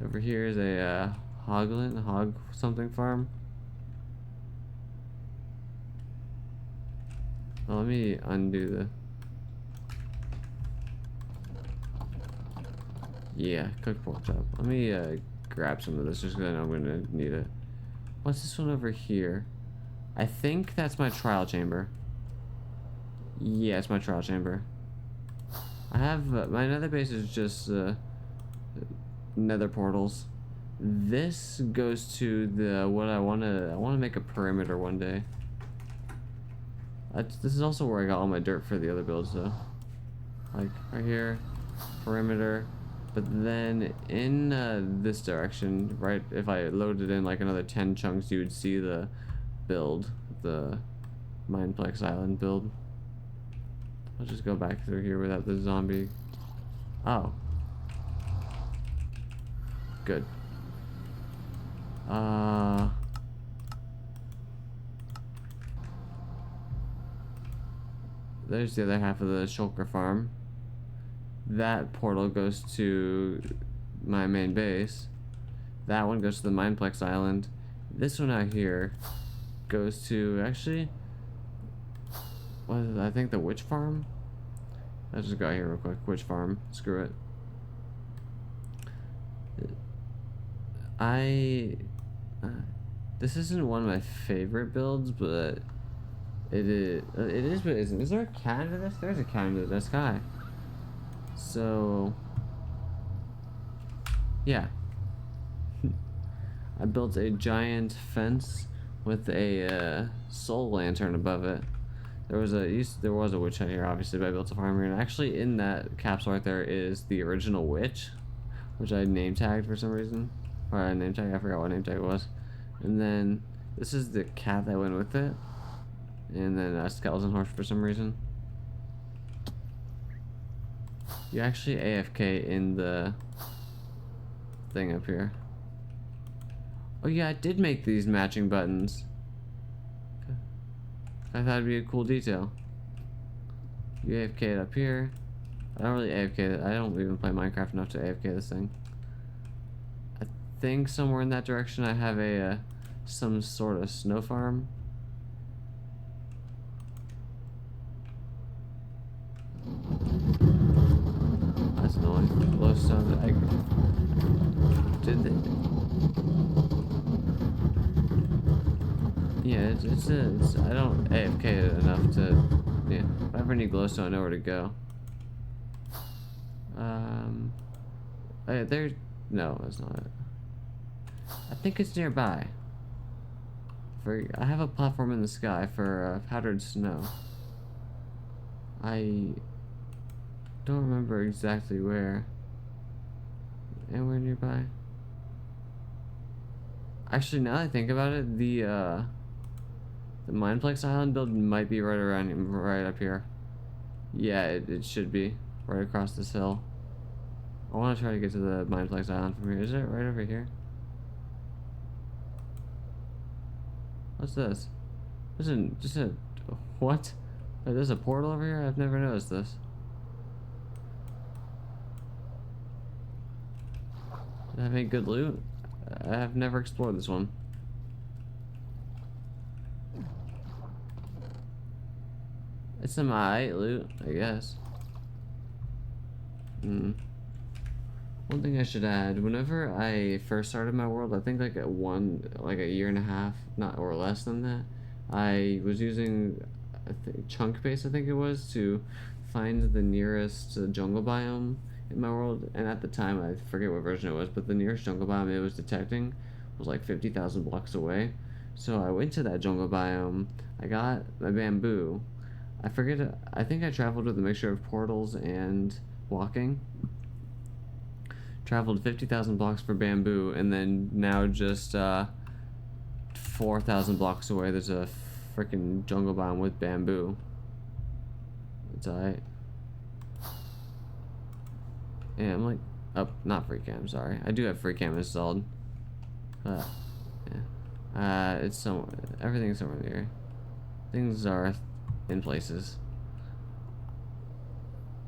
Over here is a hog something farm. Well, let me undo the... Yeah, cooked pork chop. Let me grab some of this just because I know I'm going to need it. What's this one over here? I think that's my trial chamber. Yeah, it's my trial chamber. I have... my nether base is just nether portals. This goes to the... what I want to make a perimeter one day. This is also where I got all my dirt for the other builds, though. Like, right here, perimeter. But then in this direction, right, if I loaded in like another 10 chunks, you would see the build, the Mineplex Island build. I'll just go back through here without the zombie. Oh. Good. There's the other half of the shulker farm. That portal goes to my main base. That one goes to the Mineplex Island. This one out here goes to, actually, what is it? I think the witch farm? Let's just go out here real quick. Witch farm. Screw it. This isn't one of my favorite builds, but it is, but isn't. Is there a cat into this? There's a cat into the sky. So, yeah. I built a giant fence with a soul lantern above it. There was a witch hut here, obviously, but I built a farm here. And actually, in that capsule right there is the original witch, which I name tagged for some reason. Or I name tag, I forgot what name tag it was. And then this is the cat that went with it. And then a skeleton horse for some reason. You actually AFK in the thing up here. Oh yeah, I did make these matching buttons. I thought it'd be a cool detail. You AFK it up here. I don't really AFK it. I don't even play Minecraft enough to AFK this thing. I think somewhere in that direction I have a some sort of snow farm. That's annoying. Low sound. Yeah, I don't AFK enough to, yeah, if I ever need glowstone, I know where to go. Hey, there's, no, that's not it. I think it's nearby. I have a platform in the sky for powdered snow. I don't remember exactly where. Anywhere nearby? Actually, now that I think about it, the Mineplex Island build might be right around, right up here. Yeah, it should be right across this hill. I want to try to get to the Mineplex Island from here. Is it right over here? What's this? Just a, what? Wait, there's a portal over here? I've never noticed this. Did I make good loot? I've never explored this one. It's some alright loot, I guess. One thing I should add, whenever I first started my world, I think like a year and a half, not or less than that, I was using chunk base, I think it was, to find the nearest jungle biome in my world. And at the time, I forget what version it was, but the nearest jungle biome it was detecting was like 50,000 blocks away. So I went to that jungle biome. I got my bamboo. I forget. I think I traveled with a mixture of portals and walking. Traveled 50,000 blocks for bamboo, and then now just 4,000 blocks away, there's a freaking jungle biome with bamboo. It's alright. Yeah, I'm like, oh, not Freecam, sorry. I do have Freecam installed. Yeah. It's somewhere, everything's somewhere here. Things are in places.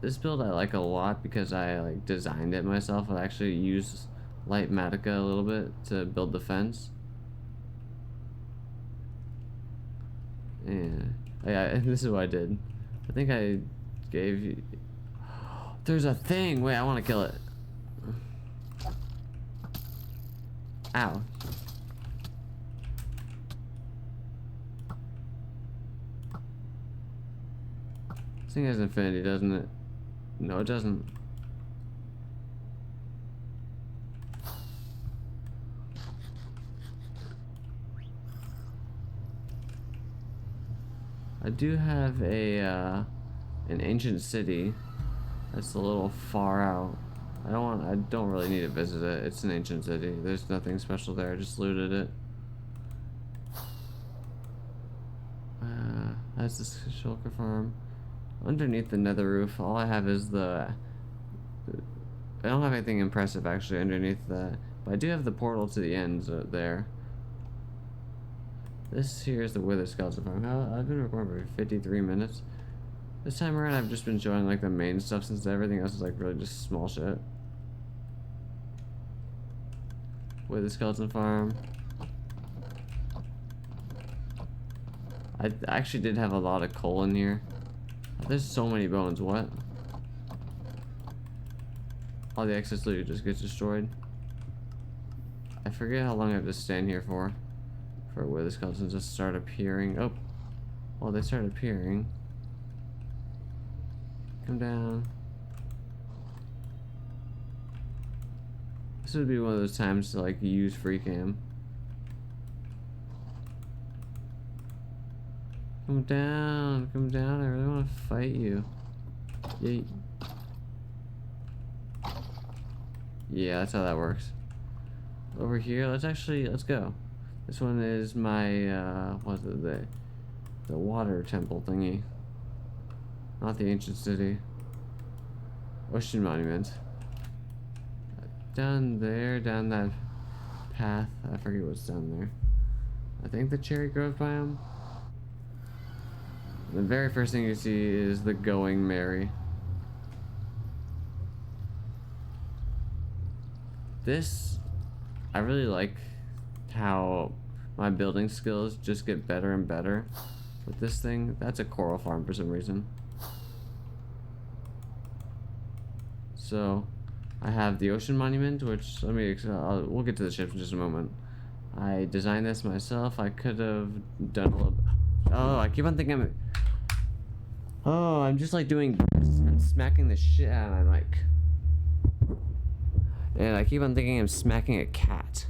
This build I like a lot because I like designed it myself. I actually used Litematica a little bit to build the fence. And yeah, this is what I did. I think I gave you. There's a thing. Wait, I want to kill it. Ow. This thing has infinity, doesn't it? No, it doesn't. I do have a an ancient city. That's a little far out. I don't really need to visit it. It's an ancient city. There's nothing special there. I just looted it. That's the shulker farm. Underneath the nether roof, all I have is I don't have anything impressive actually underneath that, but I do have the portal to the end there. This here is the wither skeleton farm. I've been recording for 53 minutes. This time around, I've just been showing like the main stuff since everything else is like really just small shit. Wither skeleton farm. I actually did have a lot of coal in here. There's so many bones, what? All the excess loot just gets destroyed. I forget how long I have to stand here for where the skeletons just start appearing. Oh, well, they start appearing. Come down. This would be one of those times to like use Freecam. Come down, I really want to fight you. Yeet. Yeah, that's how that works. Over here, let's go. This one is my, what's it, the water temple thingy. Not the ancient city. Ocean monument. Down there, down that path, I forget what's down there. I think the cherry grove biome. The very first thing you see is the Going Merry. This, I really like how my building skills just get better and better with this thing. That's a coral farm for some reason. So, I have the ocean monument, which we'll get to the ships in just a moment. I designed this myself. I could have done a little bit. Oh, I keep on thinking I'm just like doing this and smacking the shit out of my mic. And I keep on thinking I'm smacking a cat.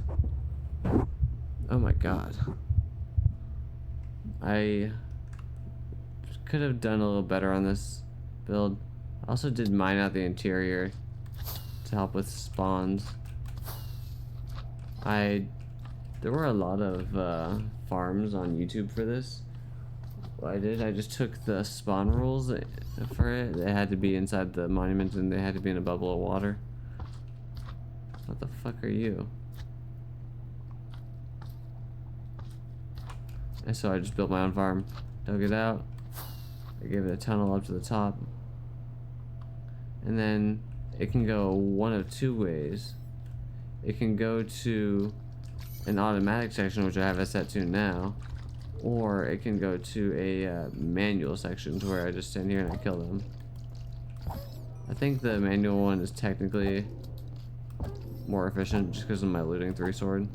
Oh my god. I could have done a little better on this build. I also did mine out the interior to help with spawns. There were a lot of farms on YouTube for this. What I just took the spawn rules for it. They had to be inside the monument and they had to be in a bubble of water. What the fuck are you? And so I just built my own farm. Dug it out. I gave it a tunnel up to the top. And then it can go one of two ways. It can go to an automatic section, which I have it set to now. Or it can go to a manual section to where I just stand here and I kill them. I think the manual one is technically more efficient just because of my looting 3 sword.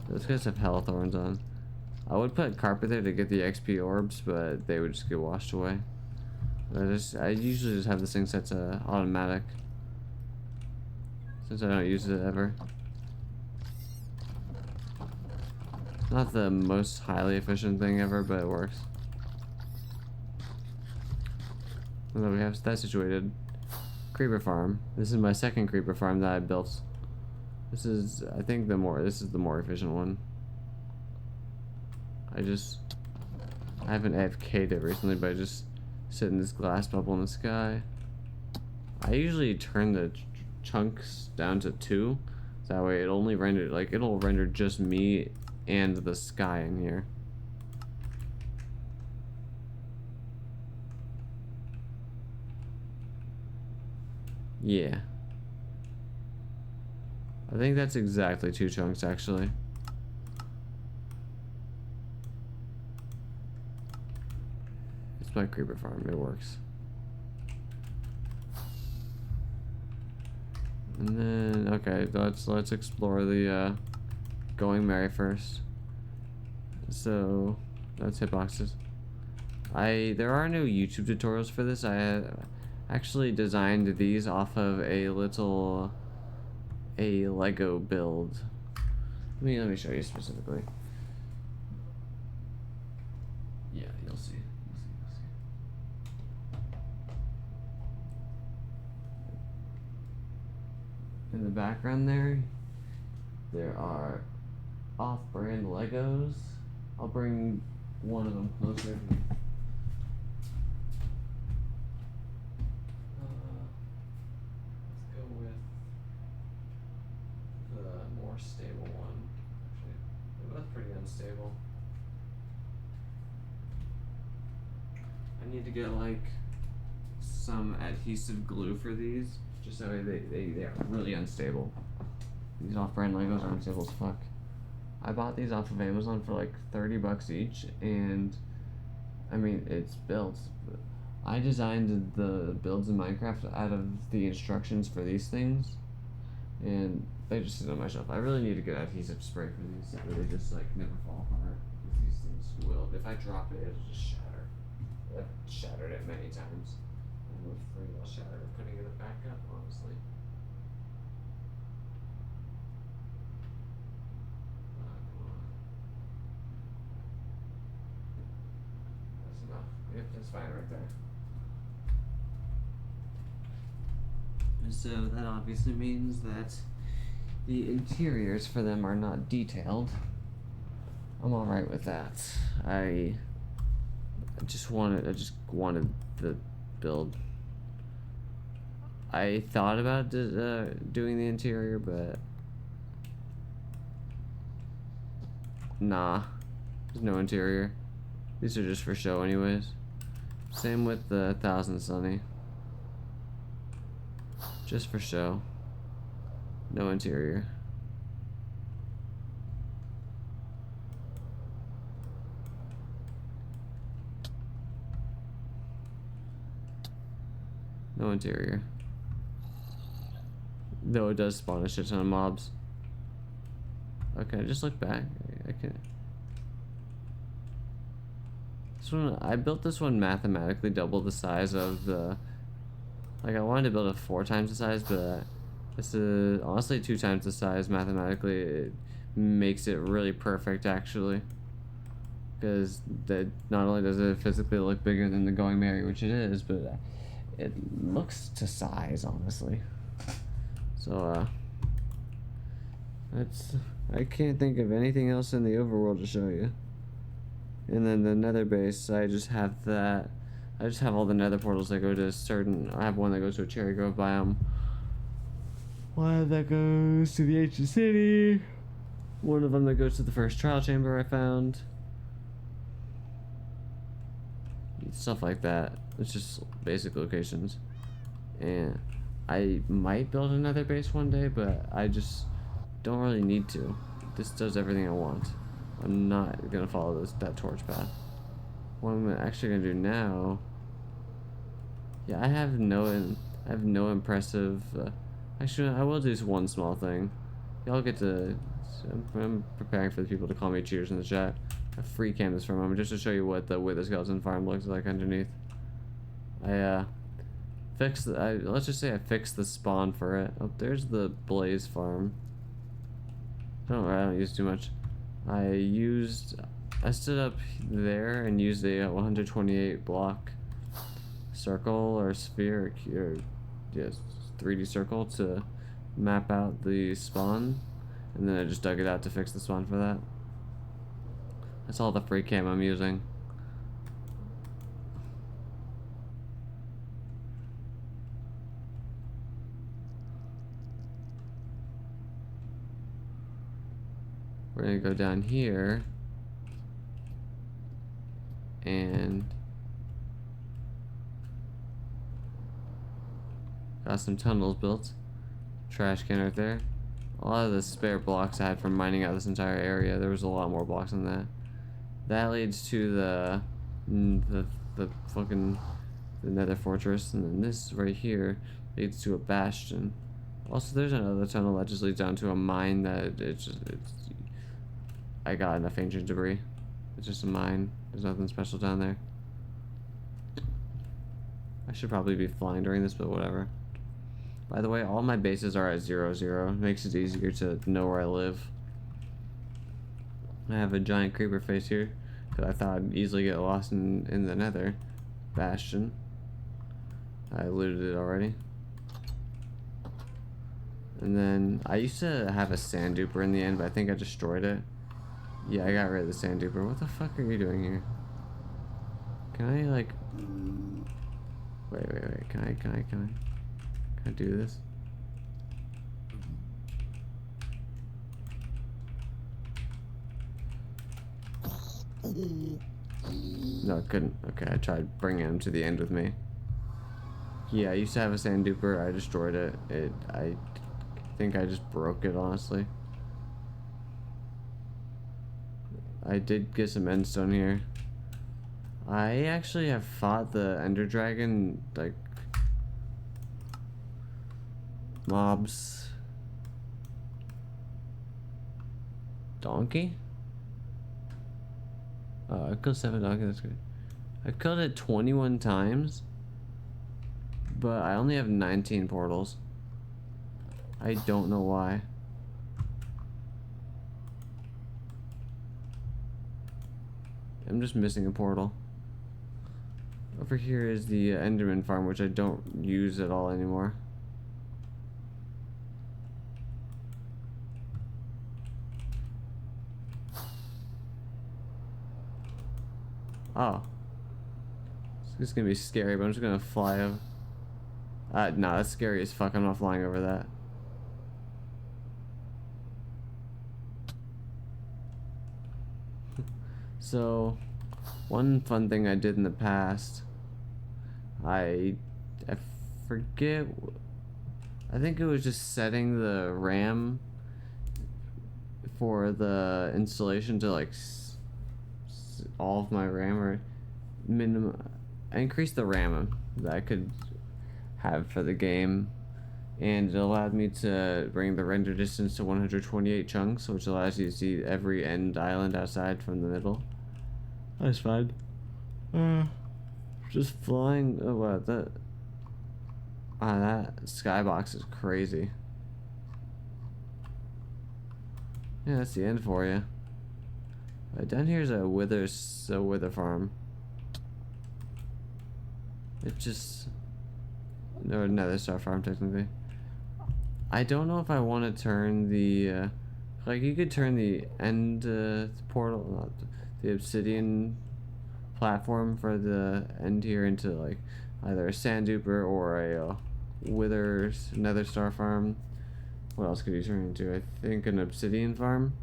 Those guys have hell thorns on. I would put carpet there to get the XP orbs, but they would just get washed away. I usually just have this thing set to automatic, since I don't use it ever. Not the most highly efficient thing ever, but it works. And then we have that situated. Creeper farm. This is my second creeper farm that I built. This is, I think, this is the more efficient one. I haven't AFK'd it recently, but I just sit in this glass bubble in the sky. I usually turn the chunks down to 2, so that way it'll render just me and the sky in here. Yeah. I think that's exactly 2 chunks, actually. It's my creeper farm, it works. And then, okay, let's explore the Going Merry first. So, that's hitboxes. There are no YouTube tutorials for this. I actually designed these off of a Lego build. Let me show you specifically. Yeah, you'll see. In the background there are off-brand Legos. I'll bring one of them closer. Let's go with the more stable one. Actually, they're both pretty unstable. I need to get like some adhesive glue for these, just so they are really unstable. These off-brand Legos are unstable as fuck. I bought these off of Amazon for like 30 bucks each, and I mean, it's built. I designed the builds in Minecraft out of the instructions for these things, and they just sit on my shelf. I really need to get adhesive spray for these so that they just like never fall apart. These things will. If I drop it, it'll just shatter. I've shattered it many times. I'm afraid I'll shatter it putting it back up, honestly. Yep, that's fine right there. So that obviously means that the interiors for them are not detailed. I'm alright with that. I just wanted the build. I thought about doing the interior, but nah, there's no interior. These are just for show anyways. Same with the 1000 Sunny. Just for show. No interior. No interior. Though it does spawn a shit ton of mobs. Okay, just look back. I can. This one, I built this one mathematically double the size of the. Like I wanted to build it 4 times the size, but this is honestly 2 times the size mathematically. It makes it really perfect actually. Because that not only does it physically look bigger than the Going Merry, which it is, but it looks to size honestly. So that's. I can't think of anything else in the overworld to show you. And then the nether base, I just have that. I just have all the nether portals that go to certain. I have one that goes to a cherry grove biome. One that goes to the ancient city. One of them that goes to the first trial chamber I found. Stuff like that. It's just basic locations. And I might build another base one day, but I just don't really need to. This does everything I want. I'm not gonna follow that torch path. What I'm actually gonna do now. Yeah, I have no impressive. Actually, I will do one small thing. Y'all get to. I'm preparing for the people to call me cheaters in the chat. I Freecam this for a moment just to show you what the Wither Skeleton farm looks like underneath. I fixed. Let's just say I fixed the spawn for it. Oh, there's the Blaze farm. I don't use too much. I stood up there and used a 128 block circle or sphere or yes 3D circle to map out the spawn, and then I just dug it out to fix the spawn for that. That's all the Freecam I'm using. We're gonna go down here and got some tunnels built. Trash can right there. A lot of the spare blocks I had from mining out this entire area. There was a lot more blocks than that. That leads to the fucking the nether fortress, and then this right here leads to a bastion. Also, there's another tunnel that just leads down to a mine that it's I got enough ancient debris. It's just a mine. There's nothing special down there. I should probably be flying during this, but whatever. By the way, all my bases are at 0, 0. It makes it easier to know where I live. I have a giant creeper face here, because I thought I'd easily get lost in the nether bastion. I looted it already. And then, I used to have a sand duper in the end, but I think I destroyed it. Yeah, I got rid of the sand duper. What the fuck are you doing here? Can I, like... Wait. Can I do this? No, I couldn't. Okay, I tried bringing him to the end with me. Yeah, I used to have a sand duper. I destroyed it. I think I just broke it, honestly. I did get some endstone here. I actually have fought the Ender Dragon, like, mobs. Donkey? I killed 7 donkey, that's good. I killed it 21 times, but I only have 19 portals. I don't know why. I'm just missing a portal. Over here is the Enderman farm, which I don't use at all anymore. Oh. This is gonna be scary, but I'm just gonna fly over. Nah, that's scary as fuck. I'm not flying over that. So, one fun thing I did in the past, I forget, I think it was just setting the RAM for the installation to like all of my RAM, or minimum. I increased the RAM that I could have for the game, and it allowed me to bring the render distance to 128 chunks, which allows you to see every end island outside from the middle. That's fine. Just flying. Oh wow, that skybox is crazy. Yeah, that's the end for you. Down here's a wither farm. It just, or another star farm technically. I don't know if I want to turn the like you could turn the end portal, not the obsidian platform for the end here into like either a sand duper or a nether star farm. What else could you turn into? I think an obsidian farm.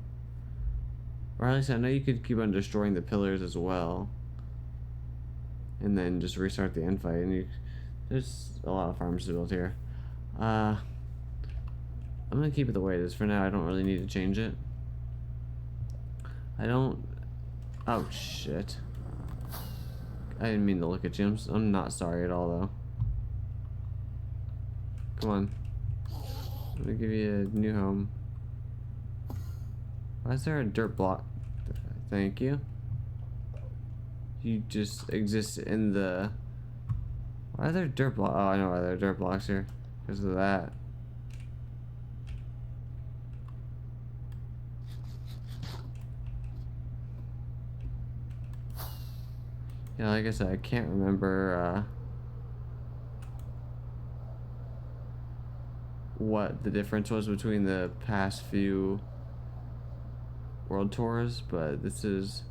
Or at least I know you could keep on destroying the pillars as well. And then just restart the end fight. And there's a lot of farms to build here. I'm gonna keep it the way it is for now. I don't really need to change it. Oh shit. I didn't mean to look at you. I'm not sorry at all though. Come on. I'm gonna give you a new home. Why is there a dirt block? Thank you. You just exist in the... Why are there dirt blocks? Oh, I know why there are dirt blocks here. Because of that. Yeah, like I said, I can't remember what the difference was between the past few world tours, but this is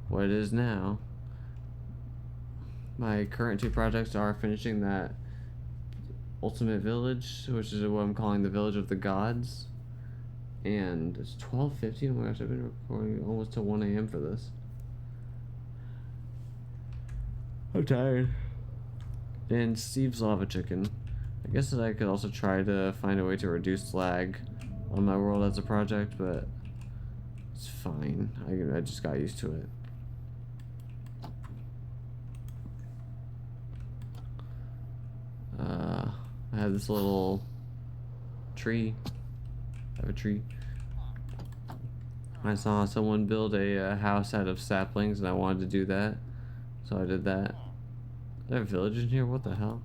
what it is now. My current two projects are finishing that ultimate village, which is what I'm calling the Village of the Gods, and it's 12:50. Oh my gosh, I've been recording almost till 1 a.m. for this. I'm tired. And Steve's Lava Chicken. I guess that I could also try to find a way to reduce lag on my world as a project, but it's fine. I just got used to it. I have this little tree. I have a tree. I saw someone build a house out of saplings, and I wanted to do that, so I did that. Is there a village in here? What the hell?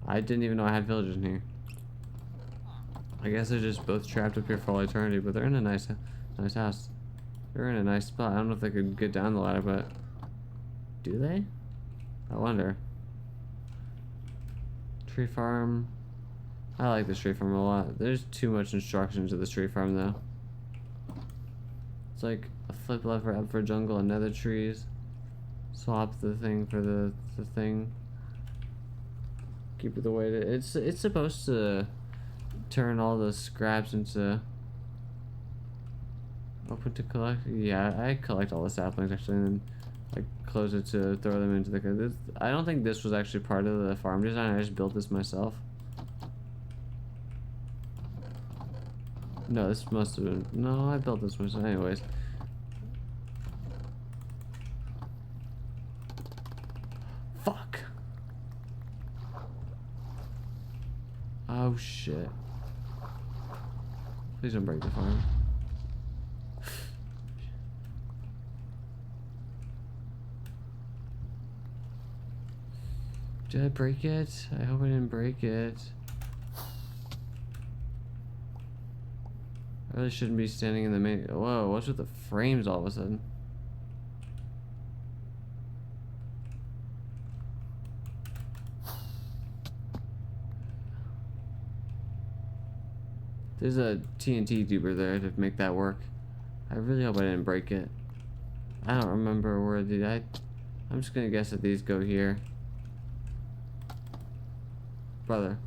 I didn't even know I had villages in here. I guess they're just both trapped up here for all eternity, but they're in a nice house. They're in a nice spot. I don't know if they could get down the ladder, but do they? I wonder. Tree farm. I like this tree farm a lot. There's too much instruction to this tree farm though. It's like a flip left or up for jungle and nether trees. Swap the thing for the thing. Keep it the way it is. It's supposed to turn all the scraps into open to collect. Yeah, I collect all the saplings actually, and then I close it to throw them into the. I don't think this was actually part of the farm design. I just built this myself. No, this must have been. No, I built this myself. Anyways. Fuck. Oh shit. Please don't break the farm. Did I break it? I hope I didn't break it. I really shouldn't be standing in the main. Whoa, what's with the frames all of a sudden? There's a TNT duper there to make that work. I really hope I didn't break it. I don't remember where I'm just gonna guess that these go here. Brother.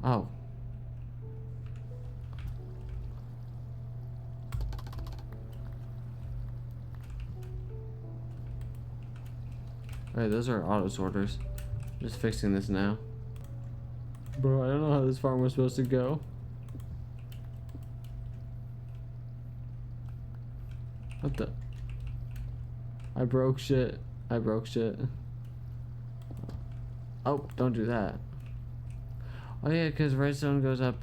Oh. Alright, those are auto sorters. Just fixing this now. Bro, I don't know how this farm was supposed to go. What the? I broke shit. I broke shit. Oh, don't do that. Oh yeah, because redstone goes up.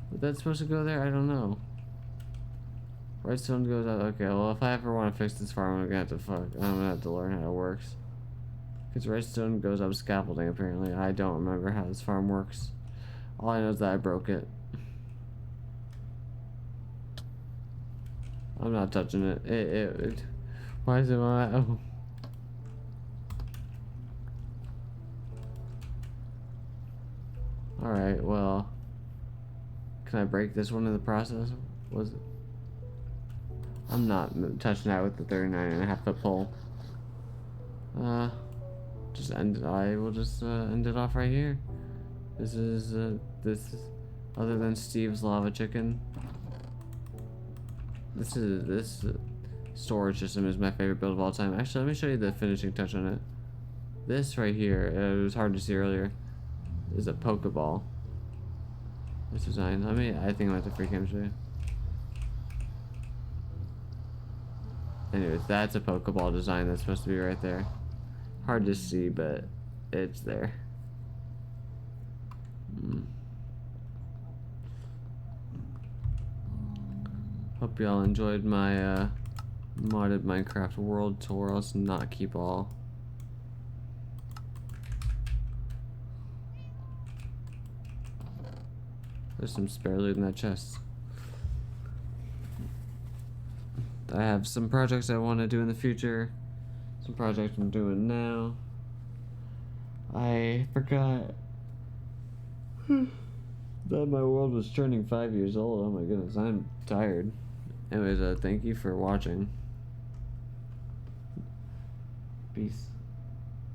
But that's supposed to go there? I don't know. Redstone goes up. Okay, well if I ever want to fix this farm, I'm gonna have to learn how it works. Because redstone goes up scaffolding apparently. I don't remember how this farm works. All I know is that I broke it. I'm not touching it. Why is it my... Oh. Alright, well... Can I break this one in the process? Was it? I'm not touching that with the 39.5 foot pole. Just end it. I will just end it off right here. This is other than Steve's lava chicken. This storage system is my favorite build of all time. Actually, let me show you the finishing touch on it. This right here, it was hard to see earlier, is a Pokeball. This design. I think I'm at the Freecam show you. Anyways, that's a Pokeball design that's supposed to be right there. Hard to see, but it's there. Hope y'all enjoyed my modded Minecraft world tour. Let's not keep all. There's some spare loot in that chest. I have some projects I want to do in the future. Some projects I'm doing now. I forgot that my world was turning 5 years old. Oh my goodness, I'm tired. Anyways, thank you for watching. Peace.